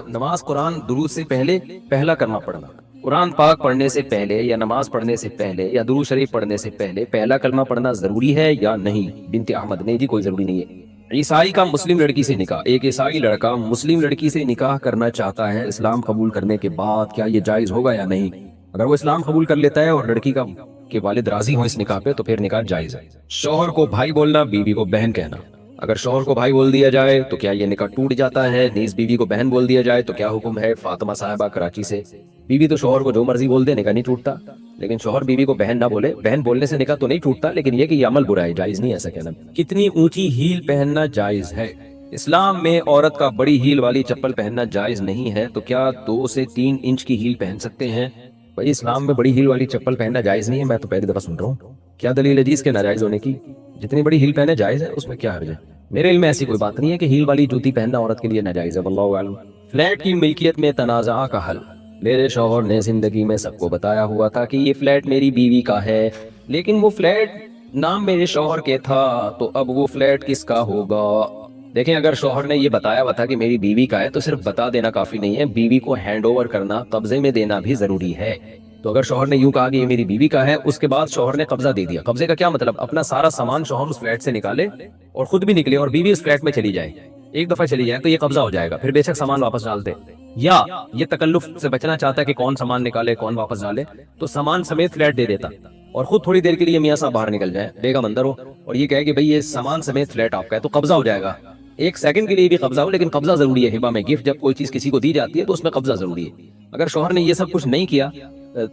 نماز قرآن درود سے پہلے پہلا کلمہ پڑھنا. قرآن پاک پڑھنے سے پہلے یا نماز پڑھنے سے پہلے یا درود شریف پڑھنے سے پہلے پہلا کلمہ پڑھنا ضروری ہے یا نہیں؟ بنت احمد. نہیں جی کوئی ضروری نہیں ہے. عیسائی کا مسلم لڑکی سے نکاح، ایک عیسائی لڑکا مسلم لڑکی سے نکاح کرنا چاہتا ہے، اسلام قبول کرنے کے بعد کیا یہ جائز ہوگا یا نہیں؟ اگر وہ اسلام قبول کر لیتا ہے اور لڑکی کا کہ والد راضی ہوں اس نکاح پہ تو پھر نکاح جائز ہے. شوہر کو بھائی بولنا، بیوی کو بہن کہنا. اگر شوہر کو بھائی بول دیا جائے تو کیا یہ نکاح ٹوٹ جاتا ہے؟ نیز بیوی کو بہن بول دیا جائے تو کیا حکم ہے؟ فاطمہ صاحبہ کراچی سے. بیوی تو شوہر کو جو مرضی بول دے نکاح نہیں ٹوٹتا، لیکن شوہر بیوی کو بہن نہ بولے. بہن بولنے سے نکاح تو نہیں ٹوٹتا، لیکن یہ کہ یہ عمل برا ہے، جائز نہیں ایسا کہنا. کتنی اونچی ہیل پہننا جائز ہے؟ اسلام میں عورت کا بڑی ہیل والی چپل پہننا جائز نہیں ہے، تو کیا 2 سے 3 انچ کی ہیل پہن سکتے ہیں؟ بھائی اسلام میں بڑی ہیل والی چپل پہننا جائز نہیں ہے، میں تو پہلی دفعہ سن رہا ہوں. کیا دلیل ہے جی اس کے ناجائز ہونے کی؟ جتنی بڑی ہیل پہنے جائز ہے، اس میں کیا حرج ہے؟ میرے علم میں ایسی کوئی بات نہیں ہے کہ ہیل والی جوتی پہننا عورت کے لیے ناجائز ہے، واللہ اعلم. فلیٹ کی ملکیت میں تنازع کا حل. میرے شوہر نے زندگی میں سب کو بتایا ہوا تھا کہ یہ فلیٹ میری بیوی کا ہے، لیکن وہ فلیٹ نام میرے شوہر کے تھا، تو اب وہ فلیٹ کس کا ہوگا؟ دیکھیں، اگر شوہر نے یہ بتایا ہوا تھا کہ میری بیوی کا ہے تو صرف بتا دینا کافی نہیں ہے، بیوی کو ہینڈ اوور کرنا، قبضے میں دینا بھی ضروری ہے. تو اگر شوہر نے یوں کہا کہ یہ میری بیوی کا ہے، اس کے بعد شوہر نے قبضہ دے دیا. قبضے کا کیا مطلب؟ اپنا سارا سامان شوہر اس فلیٹ سے نکالے اور خود بھی نکلے اور بیوی اس فلیٹ میں چلی جائے. ایک دفعہ چلی جائے تو یہ قبضہ ہو جائے گا، پھر بے شک سامان واپس ڈال دے. یا یہ تکلف سے بچنا چاہتا ہے کہ کون سامان نکالے کون واپس ڈالے، تو سامان سمیت فلیٹ دے دیتا اور خود تھوڑی دیر کے لیے میاں صاحب باہر نکل جائے، بیگم اندر ہو، اور یہ کہے کہ بھئی یہ سامان سمیت فلیٹ آپ کا ہے، تو قبضہ ہو جائے گا. 1 سیکنڈ کے لیے بھی قبضہ ہو، لیکن قبضہ ضروری ہے. ہبہ میں گفٹ جب کوئی چیز کسی کو دی جاتی ہے تو اس میں قبضہ ضروری ہے. اگر شوہر نے یہ سب کچھ نہیں کیا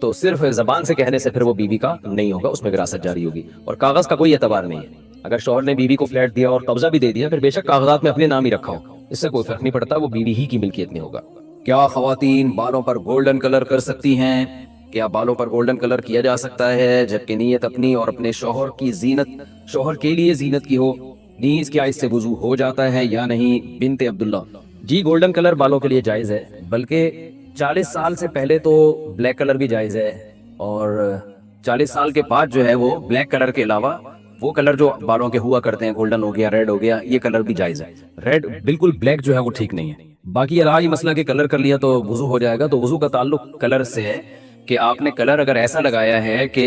تو صرف زبان سے کہنے سے پھر وہ بیوی کا نہیں ہوگا، اس میں وراثت جاری ہوگی، اور کاغذ کا کوئی اعتبار نہیں ہے. اگر شوہر نے بیوی کو فلیٹ دیا اور قبضہ بھی دے دیا، پھر بے شک کاغذات میں اپنے نام ہی رکھا ہو، اس سے کوئی فرق نہیں پڑتا، وہ بیوی ہی کی ملکیت میں ہوگا. کیا خواتین بالوں پر گولڈن کلر کر سکتی ہیں؟ کیا بالوں پر گولڈن کلر کیا جا سکتا ہے جبکہ نیت اپنی اور اپنے شوہر کی زینت، شوہر کے لیے زینت کی ہو؟ نیز کیا اس سے وضو ہو جاتا ہے یا نہیں؟ بنت عبداللہ. جی گولڈن کلر بالوں کے لیے جائز ہے، بلکہ 40 سال سے پہلے تو بلیک کلر بھی جائز ہے، اور 40 سال کے بعد جو ہے وہ بلیک کلر کے علاوہ وہ کلر جو بالوں کے ہوا کرتے ہیں، گولڈن ہو گیا، ریڈ ہو گیا، یہ کلر بھی جائز ہے. ریڈ بالکل بلیک جو ہے وہ ٹھیک نہیں ہے. باقی الہی مسئلہ کہ کلر کر لیا تو وضو ہو جائے گا، تو وضو کا تعلق کلر سے ہے کہ آپ نے کلر اگر ایسا لگایا ہے کہ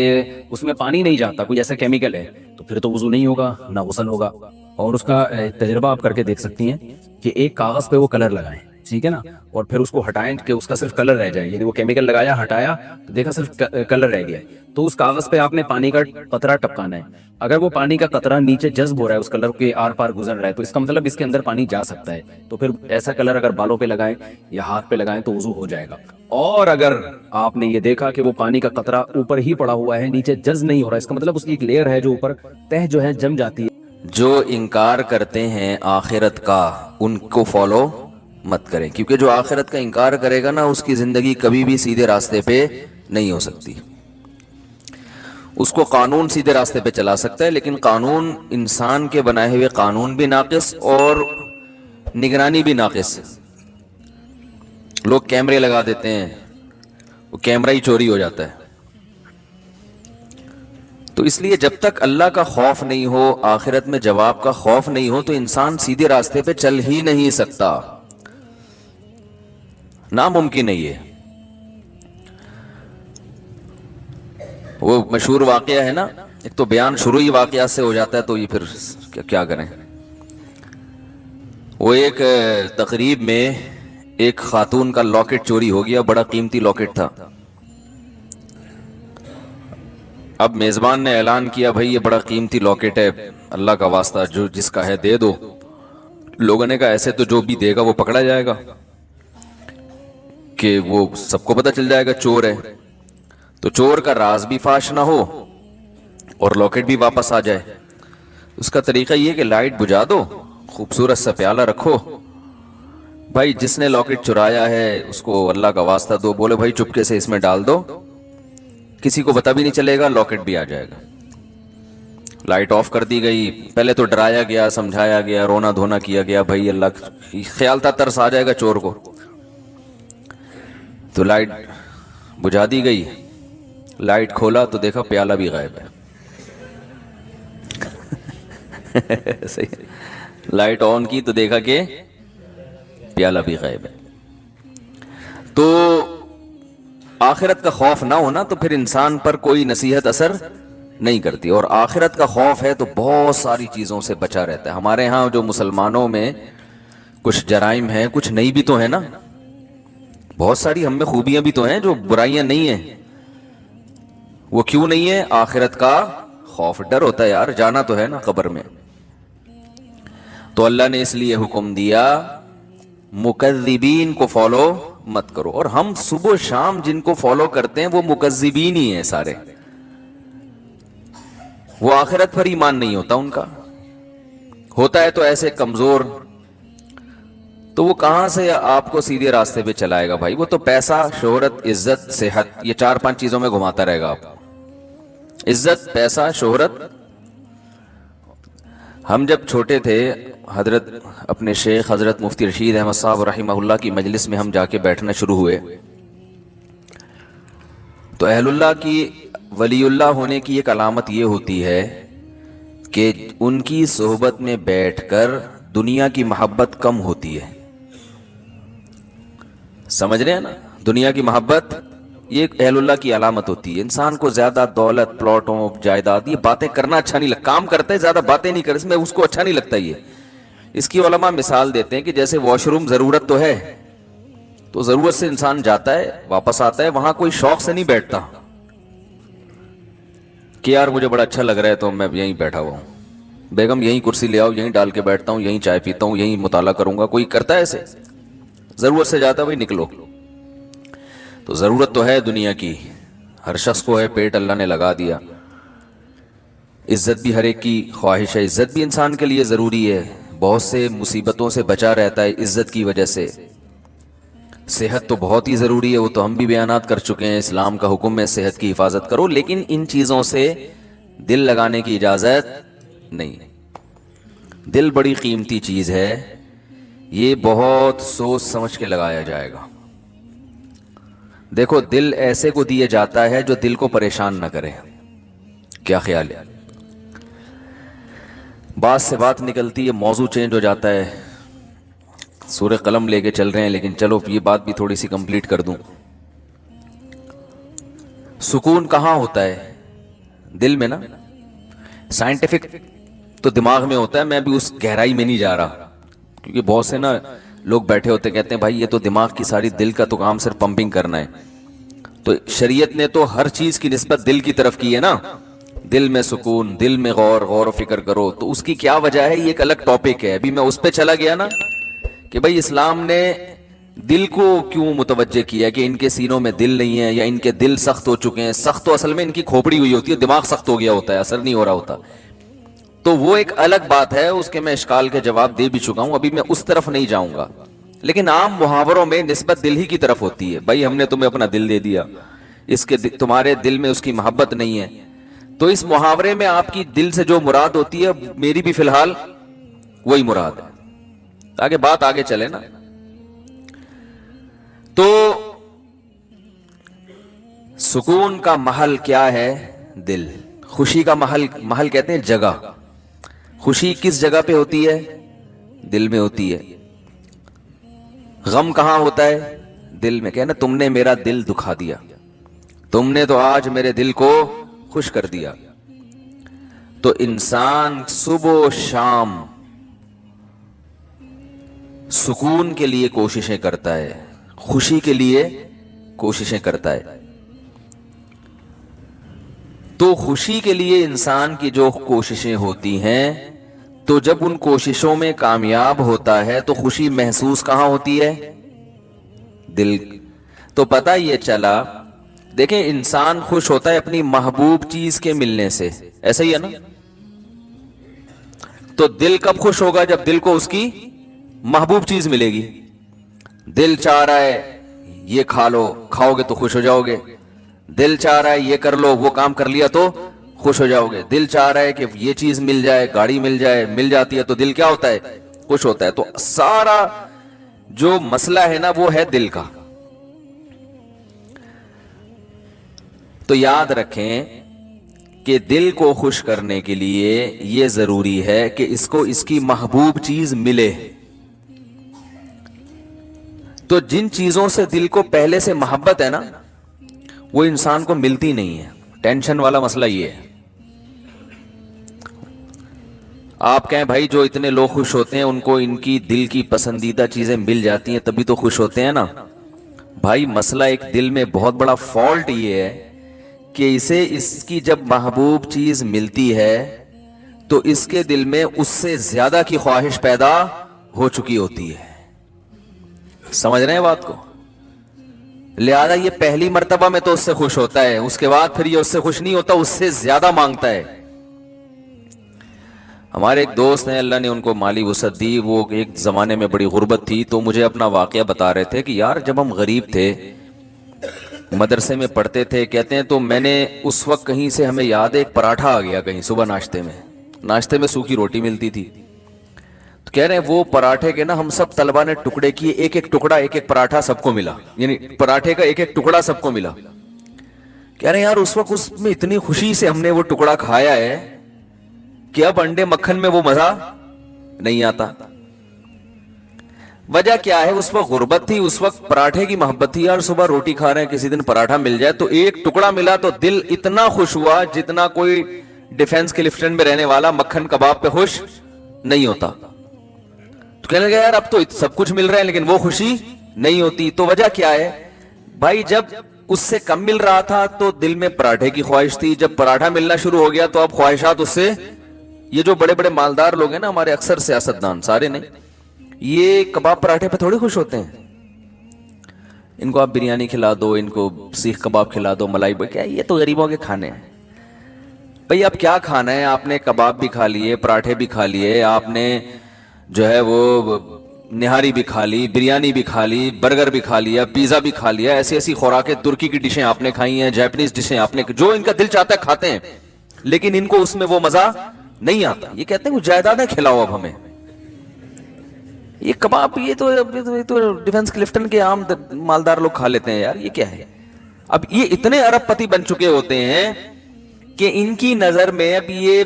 اس میں پانی نہیں جاتا، کوئی ایسا کیمیکل ہے، تو پھر تو وضو نہیں ہوگا نہ غسل ہوگا. اور اس کا تجربہ آپ کر کے دیکھ سکتی ہیں کہ ایک کاغذ پہ وہ کلر لگائیں، ٹھیک ہے نا، اور پھر اس کو ہٹائیں کہ اس کا صرف کلر رہ جائے، یعنی وہ کیمیکل لگایا، ہٹایا تو دیکھا صرف کلر رہ گیا. تو اس کاغذ پہ آپ نے پانی کا قطرہ ٹپکانا ہے. اگر وہ پانی کا قطرہ نیچے جذب ہو رہا ہے، اس کلر کے آر پار گزر رہا ہے، تو اس کا مطلب اس کے اندر پانی جا سکتا ہے. تو پھر ایسا کلر اگر بالوں پہ لگائیں یا ہاتھ پہ لگائیں تو وضو ہو جائے گا. اور اگر آپ نے یہ دیکھا کہ وہ پانی کا قطرہ اوپر ہی پڑا ہوا ہے، نیچے جذب نہیں ہو رہا، اس کا مطلب اس کی ایک لیئر ہے جو اوپر تہ جو ہے جم جاتی ہے. جو انکار کرتے ہیں آخرت کا ان کو فالو مت کریں، کیونکہ جو آخرت کا انکار کرے گا نا اس کی زندگی کبھی بھی سیدھے راستے پہ نہیں ہو سکتی. اس کو قانون سیدھے راستے پہ چلا سکتا ہے، لیکن قانون انسان کے بنائے ہوئے قانون بھی ناقص اور نگرانی بھی ناقص. لوگ کیمرے لگا دیتے ہیں، وہ کیمرہ ہی چوری ہو جاتا ہے. تو اس لیے جب تک اللہ کا خوف نہیں ہو، آخرت میں جواب کا خوف نہیں ہو، تو انسان سیدھے راستے پہ چل ہی نہیں سکتا، ناممکن ہے یہ. وہ مشہور واقعہ ہے نا، ایک تو بیان شروع ہی واقعات سے ہو جاتا ہے، تو یہ پھر کیا کریں. وہ ایک تقریب میں ایک خاتون کا لاکٹ چوری ہو گیا، بڑا قیمتی لاکٹ تھا. اب میزبان نے اعلان کیا بھائی یہ بڑا قیمتی لاکٹ ہے، اللہ کا واسطہ جو جس کا ہے دے دو. لوگوں نے کہا ایسے تو جو بھی دے گا وہ پکڑا جائے گا، کہ وہ سب کو پتہ چل جائے گا چور ہے، تو چور کا راز بھی فاش نہ ہو اور لاکٹ بھی واپس آ جائے. اس کا طریقہ یہ کہ لائٹ بجھا دو، خوبصورت سا پیالہ رکھو، بھائی جس نے لاکٹ چرایا ہے اس کو اللہ کا واسطہ دو، بولے بھائی چپکے سے اس میں ڈال دو، کسی کو پتہ بھی نہیں چلے گا، لاکٹ بھی آ جائے گا. لائٹ آف کر دی گئی. پہلے تو ڈرایا گیا، سمجھایا گیا، رونا دھونا کیا گیا، بھائی اللہ خیال تھا ترس آ جائے گا چور کو. تو لائٹ بجھا دی گئی، لائٹ کھولا تو دیکھا پیالہ بھی غائب ہے. صحیح. لائٹ آن کی تو دیکھا کہ پیالہ بھی غائب ہے. تو آخرت کا خوف نہ ہونا تو پھر انسان پر کوئی نصیحت اثر نہیں کرتی، اور آخرت کا خوف ہے تو بہت ساری چیزوں سے بچا رہتا ہے. ہمارے ہاں جو مسلمانوں میں کچھ جرائم ہیں، کچھ نہیں بھی تو ہیں نا، بہت ساری ہم میں خوبیاں بھی تو ہیں جو برائیاں نہیں ہیں. وہ کیوں نہیں ہے؟ آخرت کا خوف، ڈر ہوتا ہے یار، جانا تو ہے نا قبر میں. تو اللہ نے اس لیے حکم دیا مکذبین کو فالو مت کرو. اور ہم صبح و شام جن کو فالو کرتے ہیں وہ مکذبین ہی ہیں سارے. وہ آخرت پر ایمان نہیں ہوتا ان کا، ہوتا ہے تو ایسے کمزور، تو وہ کہاں سے آپ کو سیدھے راستے پہ چلائے گا بھائی؟ وہ تو پیسہ، شہرت، عزت، صحت، یہ 4-5 چیزوں میں گھماتا رہے گا آپ کو. عزت، پیسہ، شہرت. ہم جب چھوٹے تھے حضرت اپنے شیخ حضرت مفتی رشید احمد صاحب رحمہ اللہ کی مجلس میں ہم جا کے بیٹھنا شروع ہوئے، تو اہل اللہ کی، ولی اللہ ہونے کی ایک علامت یہ ہوتی ہے کہ ان کی صحبت میں بیٹھ کر دنیا کی محبت کم ہوتی ہے. سمجھ رہے ہیں نا؟ دنیا کی محبت یہ ایک اہل اللہ کی علامت ہوتی ہے. انسان کو زیادہ دولت، پلاٹوں، جائیداد، یہ باتیں کرنا اچھا نہیں لگتا. کام کرتے زیادہ باتیں نہیں کرتے، اس میں اس کو اچھا نہیں لگتا. یہ اس کی علماء مثال دیتے ہیں کہ جیسے واش روم ضرورت تو ہے، تو ضرورت سے انسان جاتا ہے واپس آتا ہے، وہاں کوئی شوق سے نہیں بیٹھتا کہ یار مجھے بڑا اچھا لگ رہا ہے تو میں یہیں بیٹھا ہوا ہوں، بیگم یہیں کرسی لے آؤ، یہیں ڈال کے بیٹھتا ہوں، یہیں چائے پیتا ہوں، یہیں مطالعہ کروں گا. کوئی کرتا ہے ایسے؟ ضرورت سے جاتا ہے بھائی نکلو. تو ضرورت تو ہے دنیا کی، ہر شخص کو ہے، پیٹ اللہ نے لگا دیا. عزت بھی ہر ایک کی خواہش ہے، عزت بھی انسان کے لیے ضروری ہے، بہت سے مصیبتوں سے بچا رہتا ہے عزت کی وجہ سے. صحت تو بہت ہی ضروری ہے، وہ تو ہم بھی بیانات کر چکے ہیں، اسلام کا حکم ہے صحت کی حفاظت کرو، لیکن ان چیزوں سے دل لگانے کی اجازت نہیں. دل بڑی قیمتی چیز ہے، یہ بہت سوچ سمجھ کے لگایا جائے گا. دیکھو دل ایسے کو دیا جاتا ہے جو دل کو پریشان نہ کرے. کیا خیال ہے؟ بات سے بات نکلتی ہے، موضوع چینج ہو جاتا ہے. سورہ قلم لے کے چل رہے ہیں، لیکن چلو یہ بات بھی تھوڑی سی کمپلیٹ کر دوں. سکون کہاں ہوتا ہے؟ دل میں نا. سائنٹیفک تو دماغ میں ہوتا ہے، میں بھی اس گہرائی میں نہیں جا رہا، کیونکہ بہت سے نا لوگ بیٹھے ہوتے کہتے ہیں بھائی یہ تو دماغ کی ساری، دل کا تو کام صرف پمپنگ کرنا ہے. تو شریعت نے تو ہر چیز کی نسبت دل کی طرف کی ہے نا. دل میں سکون، دل میں غور و فکر کرو. تو اس کی کیا وجہ ہے؟ یہ ایک الگ ٹاپک ہے. ابھی میں اس پہ چلا گیا نا کہ بھائی اسلام نے دل کو کیوں متوجہ کیا کہ ان کے سینوں میں دل نہیں ہے، یا ان کے دل سخت ہو چکے ہیں. سخت تو اصل میں ان کی کھوپڑی ہوئی ہوتی ہے، دماغ سخت ہو گیا ہوتا ہے، اثر نہیں ہو رہا ہوتا. تو وہ ایک الگ بات ہے، اس کے میں اشکال کے جواب دے بھی چکا ہوں، ابھی میں اس طرف نہیں جاؤں گا. لیکن عام محاوروں میں نسبت دل ہی کی طرف ہوتی ہے. بھائی ہم نے تمہیں اپنا دل دے دیا، اس کے تمہارے دل میں اس کی محبت نہیں ہے. تو اس محاورے میں آپ کی دل سے جو مراد ہوتی ہے، میری بھی فی الحال وہی مراد ہے، تاکہ بات آگے چلے نا. تو سکون کا محل کیا ہے؟ دل. خوشی کا محل کہتے ہیں جگہ. خوشی کس جگہ پہ ہوتی ہے؟ دل میں ہوتی ہے. غم کہاں ہوتا ہے؟ دل میں. کہنا تم نے میرا دل دکھا دیا، تم نے تو آج میرے دل کو خوش کر دیا. تو انسان صبح و شام سکون کے لیے کوششیں کرتا ہے، خوشی کے لیے کوششیں کرتا ہے. تو خوشی کے لیے انسان کی جو کوششیں ہوتی ہیں، تو جب ان کوششوں میں کامیاب ہوتا ہے تو خوشی محسوس کہاں ہوتی ہے؟ دل. تو پتہ یہ چلا، دیکھیں انسان خوش ہوتا ہے اپنی محبوب چیز کے ملنے سے، ایسا ہی ہے نا. تو دل کب خوش ہوگا؟ جب دل کو اس کی محبوب چیز ملے گی. دل چاہ رہا ہے یہ کھا لو، کھاؤ گے تو خوش ہو جاؤ گے. دل چاہ رہا ہے یہ کر لو، وہ کام کر لیا تو خوش ہو جاؤ گے. دل چاہ رہا ہے کہ یہ چیز مل جائے، گاڑی مل جائے، مل جاتی ہے تو دل کیا ہوتا ہے؟ خوش ہوتا ہے. تو سارا جو مسئلہ ہے نا وہ ہے دل کا. تو یاد رکھیں کہ دل کو خوش کرنے کے لیے یہ ضروری ہے کہ اس کو اس کی محبوب چیز ملے. تو جن چیزوں سے دل کو پہلے سے محبت ہے نا، وہ انسان کو ملتی نہیں ہے. ٹینشن والا مسئلہ یہ ہے. آپ کہیں بھائی جو اتنے لوگ خوش ہوتے ہیں ان کو ان کی دل کی پسندیدہ چیزیں مل جاتی ہیں تبھی تو خوش ہوتے ہیں نا. بھائی مسئلہ ایک دل میں بہت بڑا فالٹ یہ ہے کہ اسے اس کی جب محبوب چیز ملتی ہے تو اس کے دل میں اس سے زیادہ کی خواہش پیدا ہو چکی ہوتی ہے. سمجھ رہے ہیں بات کو؟ لہذا یہ پہلی مرتبہ میں تو اس سے خوش ہوتا ہے, اس کے بعد پھر یہ اس سے خوش نہیں ہوتا, اس سے زیادہ مانگتا ہے. ہمارے ایک دوست ہیں, اللہ نے ان کو مالی وسعت دی, وہ ایک زمانے میں بڑی غربت تھی, تو مجھے اپنا واقعہ بتا رہے تھے کہ یار جب ہم غریب تھے, مدرسے میں پڑھتے تھے, کہتے ہیں تو میں نے اس وقت کہیں سے, ہمیں یاد ہے, ایک پراٹھا آ گیا کہیں صبح ناشتے میں سوکھی روٹی ملتی تھی, تو کہہ رہے ہیں وہ پراٹھے کے نا ہم سب طلبہ نے ٹکڑے کیے, ایک ایک ٹکڑا, ایک ایک پراٹھا سب کو ملا, یعنی پراٹھے کا ایک ایک ٹکڑا سب کو ملا. کہہ رہے ہیں یار اس وقت اس میں اتنی خوشی سے ہم نے وہ ٹکڑا کھایا ہے کہ اب انڈے مکھن میں وہ مزہ نہیں آتا. وجہ کیا ہے؟ اس وقت غربت تھی, اس وقت پراٹھے کی محبت تھی. یار صبح روٹی کھا رہے ہیں, کسی دن پراٹھا مل جائے تو ایک ٹکڑا ملا تو دل اتنا خوش ہوا جتنا کوئی ڈیفنس کلفٹن میں رہنے والا مکھن کباب پہ خوش نہیں ہوتا. تو کہنے لگا یار اب تو سب کچھ مل رہا ہے لیکن وہ خوشی نہیں ہوتی. تو وجہ کیا ہے بھائی؟ جب اس سے کم مل رہا تھا تو دل میں پراٹھے کی خواہش تھی, جب پراٹھا ملنا شروع ہو گیا تو اب خواہشات اس سے. یہ جو بڑے بڑے مالدار لوگ ہیں نا ہمارے, اکثر سیاستدان, سارے نہیں, یہ کباب پراٹھے پہ تھوڑی خوش ہوتے ہیں. ان کو آپ بریانی کھلا دو, ان کو سیخ کباب کھلا دو, ملائی کیا, یہ تو غریبوں کے کھانے ہیں. بھئی اب کیا کھانا ہے؟ آپ نے کباب بھی کھا لیے, پراٹھے بھی کھا لیے, آپ نے جو ہے وہ نہاری بھی کھا لی, بریانی بھی کھا لی, برگر بھی کھا لیا, پیزا بھی کھا لیا, ایسی ایسی خوراکیں, ترکی کی ڈشیں آپ نے کھائی ہیں, جاپنیز ڈشیں آپ نے, جو ان کا دل چاہتا ہے کھاتے ہیں, لیکن ان کو اس میں وہ مزہ نہیں آتا. یہ کہتے ہیں وہ جائیدادیں کھلاؤ اب ہمیں, یہ کباب یہ تو ڈیفنس کلفٹن کے عام مالدار لوگ کھا لیتے ہیں. یار یہ کیا ہے؟ اب یہ اتنے ارب پتی بن چکے ہوتے ہیں کہ ان کی نظر میں اب یہ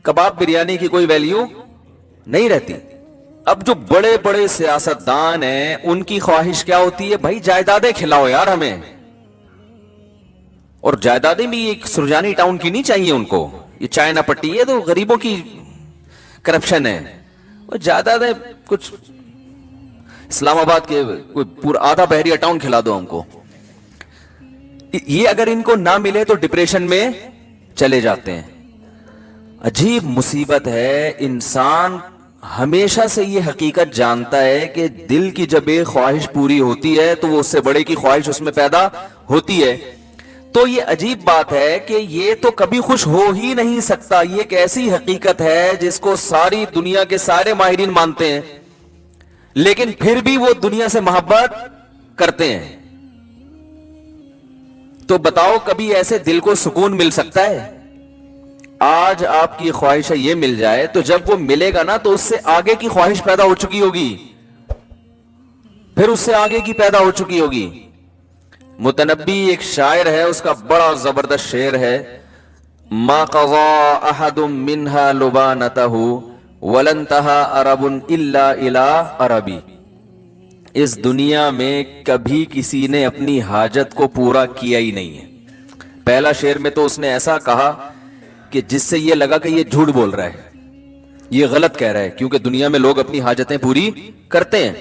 کباب بریانی کی کوئی ویلیو نہیں رہتی. اب جو بڑے بڑے سیاستدان ہیں ان کی خواہش کیا ہوتی ہے؟ بھائی جائیدادیں کھلاؤ یار ہمیں. اور جائیدادیں بھی ایک سرجانی ٹاؤن کی نہیں چاہیے ان کو, یہ چائنا پٹی ہے تو غریبوں کی کرپشن ہے. اور جائیدادیں کچھ اسلام آباد کے کوئی پورا آدھا بحریہ ٹاؤن کھلا دو ہم کو. یہ اگر ان کو نہ ملے تو ڈپریشن میں چلے جاتے ہیں. عجیب مصیبت ہے. انسان ہمیشہ سے یہ حقیقت جانتا ہے کہ دل کی جب ایک خواہش پوری ہوتی ہے تو وہ اس سے بڑے کی خواہش اس میں پیدا ہوتی ہے. تو یہ عجیب بات ہے کہ یہ تو کبھی خوش ہو ہی نہیں سکتا. یہ ایک ایسی حقیقت ہے جس کو ساری دنیا کے سارے ماہرین مانتے ہیں, لیکن پھر بھی وہ دنیا سے محبت کرتے ہیں. تو بتاؤ کبھی ایسے دل کو سکون مل سکتا ہے؟ آج آپ کی خواہش ہے یہ مل جائے, تو جب وہ ملے گا نا تو اس سے آگے کی خواہش پیدا ہو چکی ہوگی, پھر اس سے آگے کی پیدا ہو چکی ہوگی. متنبی ایک شاعر ہے, اس کا بڑا زبردست شعر ہے, ما قضا احد منها لبانته ولن تہا عرب الا الى عربی. اس دنیا میں کبھی کسی نے اپنی حاجت کو پورا کیا ہی نہیں ہے. پہلا شعر میں تو اس نے ایسا کہا کہ جس سے یہ لگا کہ یہ جھوٹ بول رہا ہے, یہ غلط کہہ رہا ہے, کیونکہ دنیا میں لوگ اپنی حاجتیں پوری کرتے ہیں,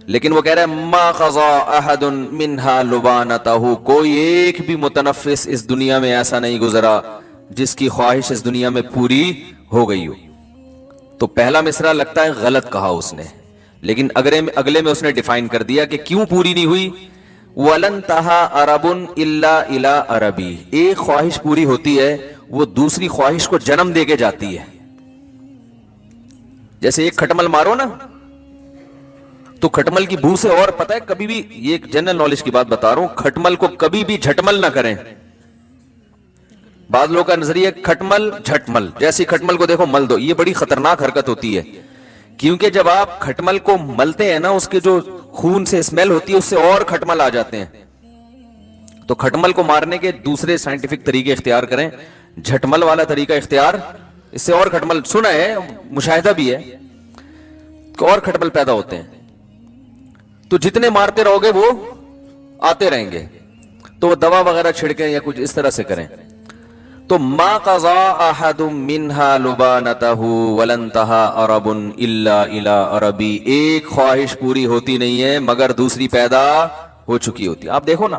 لیکن وہ کہہ رہا ہے ما قضا احد منها لبانته, کوئی ایک بھی متنفس اس دنیا میں ایسا نہیں گزرا جس کی خواہش اس دنیا میں پوری ہو گئی ہو. تو پہلا مصرع لگتا ہے غلط کہا اس نے, لیکن اگلے میں اس نے ڈیفائن کر دیا کہ کیوں پوری نہیں ہوئی. وَلَن تَهَا عَرَبٌ إِلَّا إِلَىٰ عَرَبِي, ایک خواہش پوری ہوتی ہے وہ دوسری خواہش کو جنم دے کے جاتی ہے. جیسے ایک کھٹمل مارو نا تو کھٹمل کی بو سے, اور پتہ ہے کبھی بھی, یہ ایک جنرل نالج کی بات بتا رہا ہوں, کھٹمل کو کبھی بھی جھٹمل نہ کریں. بعض لوگوں کا نظریہ کھٹمل جھٹمل, جیسی کھٹمل کو دیکھو مل دو, یہ بڑی خطرناک حرکت ہوتی ہے, کیونکہ جب آپ کھٹمل کو ملتے ہیں نا اس کے جو خون سے اسمیل ہوتی ہے اس سے اور کھٹمل آ جاتے ہیں. تو کھٹمل کو مارنے کے دوسرے سائنٹیفک طریقے اختیار کریں, جھٹمل والا طریقہ اختیار, اس سے اور کھٹمل, سنا ہے مشاہدہ بھی ہے کہ اور کھٹمل پیدا ہوتے ہیں. تو جتنے مارتے رہو گے وہ آتے رہیں گے, تو وہ دوا وغیرہ چھڑکیں یا کچھ اس طرح سے کریں. تو ما قضا احد منها لبانته ولن تها عرب الا الى عربی, ایک خواہش پوری ہوتی نہیں ہے مگر دوسری پیدا ہو چکی ہوتی. آپ دیکھو نا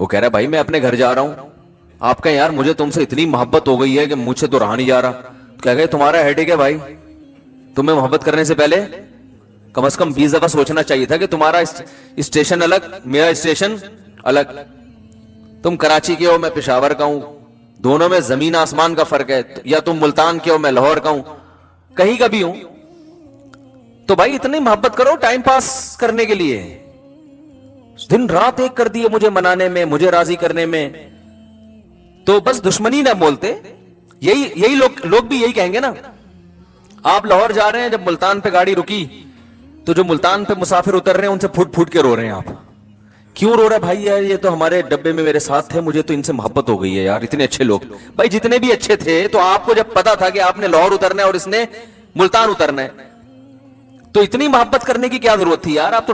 وہ کہہ رہا ہے بھائی میں اپنے گھر جا رہا ہوں, آپ کہیں یار مجھے تم سے اتنی محبت ہو گئی ہے کہ مجھ سے تو رہا نہیں جا رہا. کہہ گئے تمہارا ہیڈ ہے بھائی, تمہیں محبت کرنے سے پہلے کم از کم 20 دفعہ سوچنا چاہیے تھا کہ تمہارا اسٹیشن الگ, میرا اسٹیشن الگ. تم کراچی کے ہو, میں پشاور کا ہوں, دونوں میں زمین آسمان کا فرق ہے. یا تم ملتان کے ہو, میں لاہور کا ہوں, کہیں کا بھی ہوں. تو بھائی اتنی محبت کرو ٹائم پاس کرنے کے لیے. دن رات ایک کر دیے مجھے منانے میں, مجھے راضی کرنے میں, تو بس دشمنی نہ بولتے. یہی لوگ بھی یہی کہیں گے نا. آپ لاہور جا رہے ہیں, جب ملتان پہ گاڑی رکی تو جو ملتان پہ مسافر اتر رہے ہیں ان سے پھوٹ پھوٹ کے رو رہے ہیں. آپ کیوں رو رہا ہے بھائی؟ یار یہ تو ہمارے ڈبے میں میرے ساتھ تھے, مجھے تو ان سے محبت ہو گئی ہے یار, اتنے اچھے لوگ. بھائی جتنے بھی اچھے تھے تو آپ کو جب پتا تھا کہ آپ نے لاہور اترنا ہے اور اس نے ملتان اترنا ہے, تو اتنی محبت کرنے کی کیا ضرورت تھی یار؟ آپ تو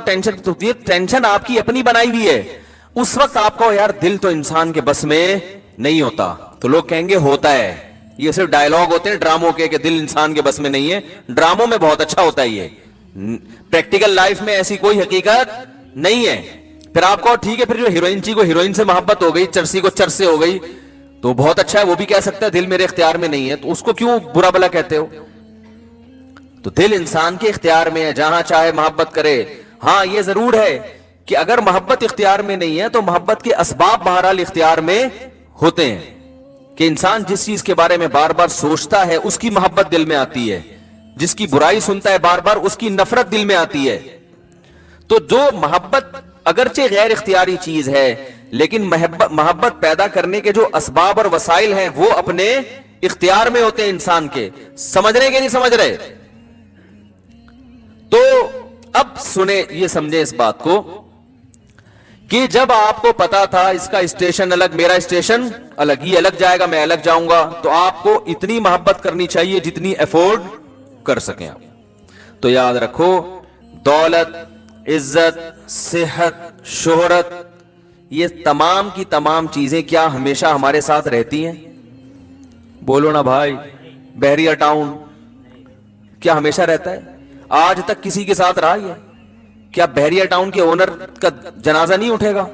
ٹینشن آپ کی اپنی بنائی ہوئی ہے. اس وقت آپ کو یار دل تو انسان کے بس میں نہیں ہوتا. تو لوگ کہیں گے ہوتا ہے, یہ صرف ڈائلوگ ہوتے ہیں ڈراموں کے کہ دل انسان کے بس میں نہیں ہے. ڈراموں میں بہت اچھا ہوتا ہے, یہ پریکٹیکل لائف میں ایسی کوئی حقیقت نہیں ہے. پھر آپ کو ٹھیک ہے, پھر جو ہیروئن چی کو ہیروئن سے محبت ہو گئی, چرسی کو چرس سے ہو گئی, تو بہت اچھا ہے, وہ بھی کہہ سکتا ہے دل میرے اختیار میں نہیں ہے, تو اس کو کیوں برا بلا کہتے ہو؟ تو دل انسان کے اختیار میں ہے, جہاں چاہے محبت کرے. ہاں یہ ضرور ہے کہ اگر محبت اختیار میں نہیں ہے تو محبت کے اسباب بہرحال اختیار میں ہوتے ہیں, کہ انسان جس چیز کے بارے میں بار بار سوچتا ہے اس کی محبت دل میں آتی ہے, جس کی برائی سنتا ہے بار بار اس کی نفرت دل میں آتی ہے. تو جو محبت اگرچہ غیر اختیاری چیز ہے, لیکن محبت پیدا کرنے کے جو اسباب اور وسائل ہیں وہ اپنے اختیار میں ہوتے ہیں انسان کے. سمجھ رہے کہ نہیں سمجھ رہے؟ تو اب سنیں, یہ سمجھیں اس بات کو کہ جب آپ کو پتا تھا اس کا اسٹیشن الگ, میرا اسٹیشن الگ, یہ الگ جائے گا, میں الگ جاؤں گا, تو آپ کو اتنی محبت کرنی چاہیے جتنی افورڈ کر سکیں آپ. تو یاد رکھو, دولت, عزت, صحت, شہرت, یہ تمام کی تمام چیزیں کیا ہمیشہ ہمارے ساتھ رہتی ہیں؟ بولو نا بھائی. بحریہ ٹاؤن کیا ہمیشہ رہتا ہے؟ آج تک کسی کے ساتھ رہا ہے؟ کیا بحریہ ٹاؤن کے اونر کا جنازہ نہیں اٹھے گا؟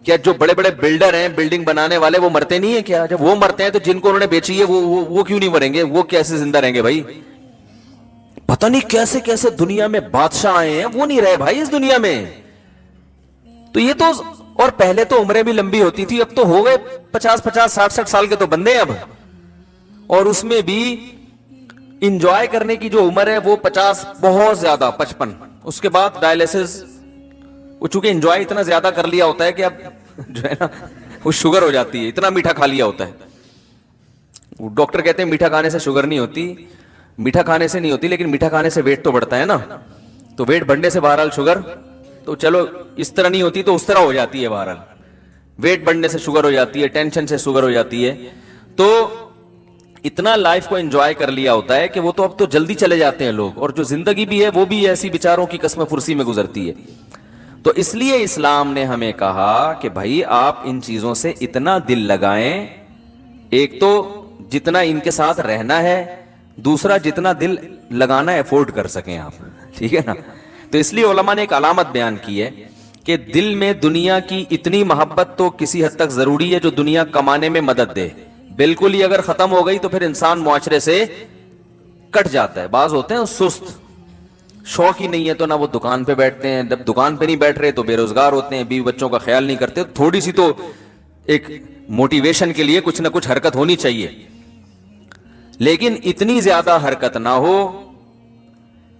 کیا جو بڑے بڑے بلڈر ہیں, بلڈنگ بنانے والے, وہ مرتے نہیں ہیں کیا؟ جب وہ مرتے ہیں تو جن کو انہوں نے بیچی ہے وہ کیوں نہیں مریں گے؟ وہ کیسے زندہ رہیں گے بھائی؟ پتہ نہیں کیسے کیسے دنیا میں بادشاہ آئے ہیں, وہ نہیں رہے بھائی اس دنیا میں. تو یہ تو, اور پہلے تو عمریں بھی لمبی ہوتی تھی, اب تو ہو گئے 50 60 سال کے تو بندے ہیں اب, اور اس میں بھی انجوائے کرنے کی جو عمر ہے وہ 50, بہت زیادہ 55. اس کے بعد ڈائلیسس, وہ چونکہ انجوائے اتنا زیادہ کر لیا ہوتا ہے کہ اب جو ہے نا وہ شوگر ہو جاتی ہے, اتنا میٹھا کھا لیا ہوتا ہے. ڈاکٹر کہتے ہیں میٹھا کھانے سے شوگر نہیں ہوتی, میٹھا کھانے سے نہیں ہوتی, لیکن میٹھا کھانے سے ویٹ تو بڑھتا ہے نا. تو ویٹ بڑھنے سے بہرحال شوگر, تو چلو اس طرح نہیں ہوتی تو اس طرح ہو جاتی ہے. بہرحال ویٹ بڑھنے سے شوگر ہو جاتی ہے, ٹینشن سے شوگر ہو جاتی ہے. تو اتنا لائف کو انجوائے کر لیا ہوتا ہے کہ وہ تو اب تو جلدی چلے جاتے ہیں لوگ, اور جو زندگی بھی ہے وہ بھی ایسی بیچاروں کی قسم فرسی میں گزرتی ہے. تو اس لیے اسلام نے ہمیں کہا کہ بھائی آپ ان چیزوں سے اتنا دل لگائیں, ایک تو جتنا ان کے ساتھ رہنا ہے, دوسرا جتنا دل لگانا افورڈ کر سکیں آپ, ٹھیک ہے نا. تو اس لیے علماء نے ایک علامت بیان کی ہے کہ دل میں دنیا کی اتنی محبت تو کسی حد تک ضروری ہے جو دنیا کمانے میں مدد دے. بالکل ہی اگر ختم ہو گئی تو پھر انسان معاشرے سے کٹ جاتا ہے. بعض ہوتے ہیں سست, شوق ہی نہیں ہے تو نہ وہ دکان پہ بیٹھتے ہیں, جب دکان پہ نہیں بیٹھ رہے تو بے روزگار ہوتے ہیں, بیوی بچوں کا خیال نہیں کرتے. تھوڑی سی تو ایک موٹیویشن کے لیے کچھ نہ کچھ حرکت ہونی چاہیے, لیکن اتنی زیادہ حرکت نہ ہو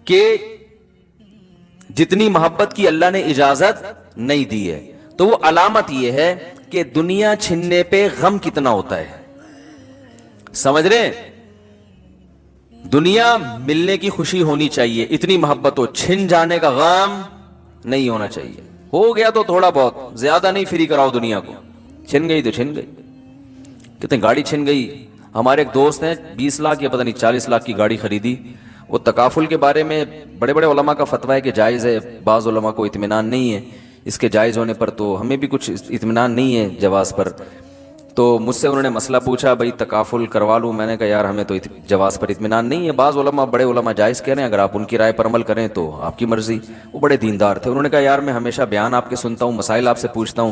کہ جتنی محبت کی اللہ نے اجازت نہیں دی ہے. تو وہ علامت یہ ہے کہ دنیا چھننے پہ غم کتنا ہوتا ہے. سمجھ رہے؟ دنیا ملنے کی خوشی ہونی چاہیے, اتنی محبت ہو, چھن جانے کا غم نہیں ہونا چاہیے. ہو گیا تو تھوڑا بہت, زیادہ نہیں فری کراؤ دنیا کو. چھن گئی تو چھن گئی. کتنے گاڑی چھن گئی. ہمارے ایک دوست ہیں 20 لاکھ یا پتہ نہیں 40 لاکھ کی گاڑی خریدی. وہ تکافل کے بارے میں بڑے بڑے علماء کا فتویٰ ہے کہ جائز ہے, بعض علماء کو اطمینان نہیں ہے اس کے جائز ہونے پر, تو ہمیں بھی کچھ اطمینان نہیں ہے جواز پر. تو مجھ سے انہوں نے مسئلہ پوچھا, بھائی تکافل کروا لوں؟ میں نے کہا یار ہمیں تو جواز پر اطمینان نہیں ہے. بعض علماء, بڑے علماء جائز کہہ رہے ہیں, اگر آپ ان کی رائے پر عمل کریں تو آپ کی مرضی. وہ بڑے دیندار تھے. انہوں نے کہا یار میں ہمیشہ بیان آپ کے سنتا ہوں, مسائل آپ سے پوچھتا ہوں,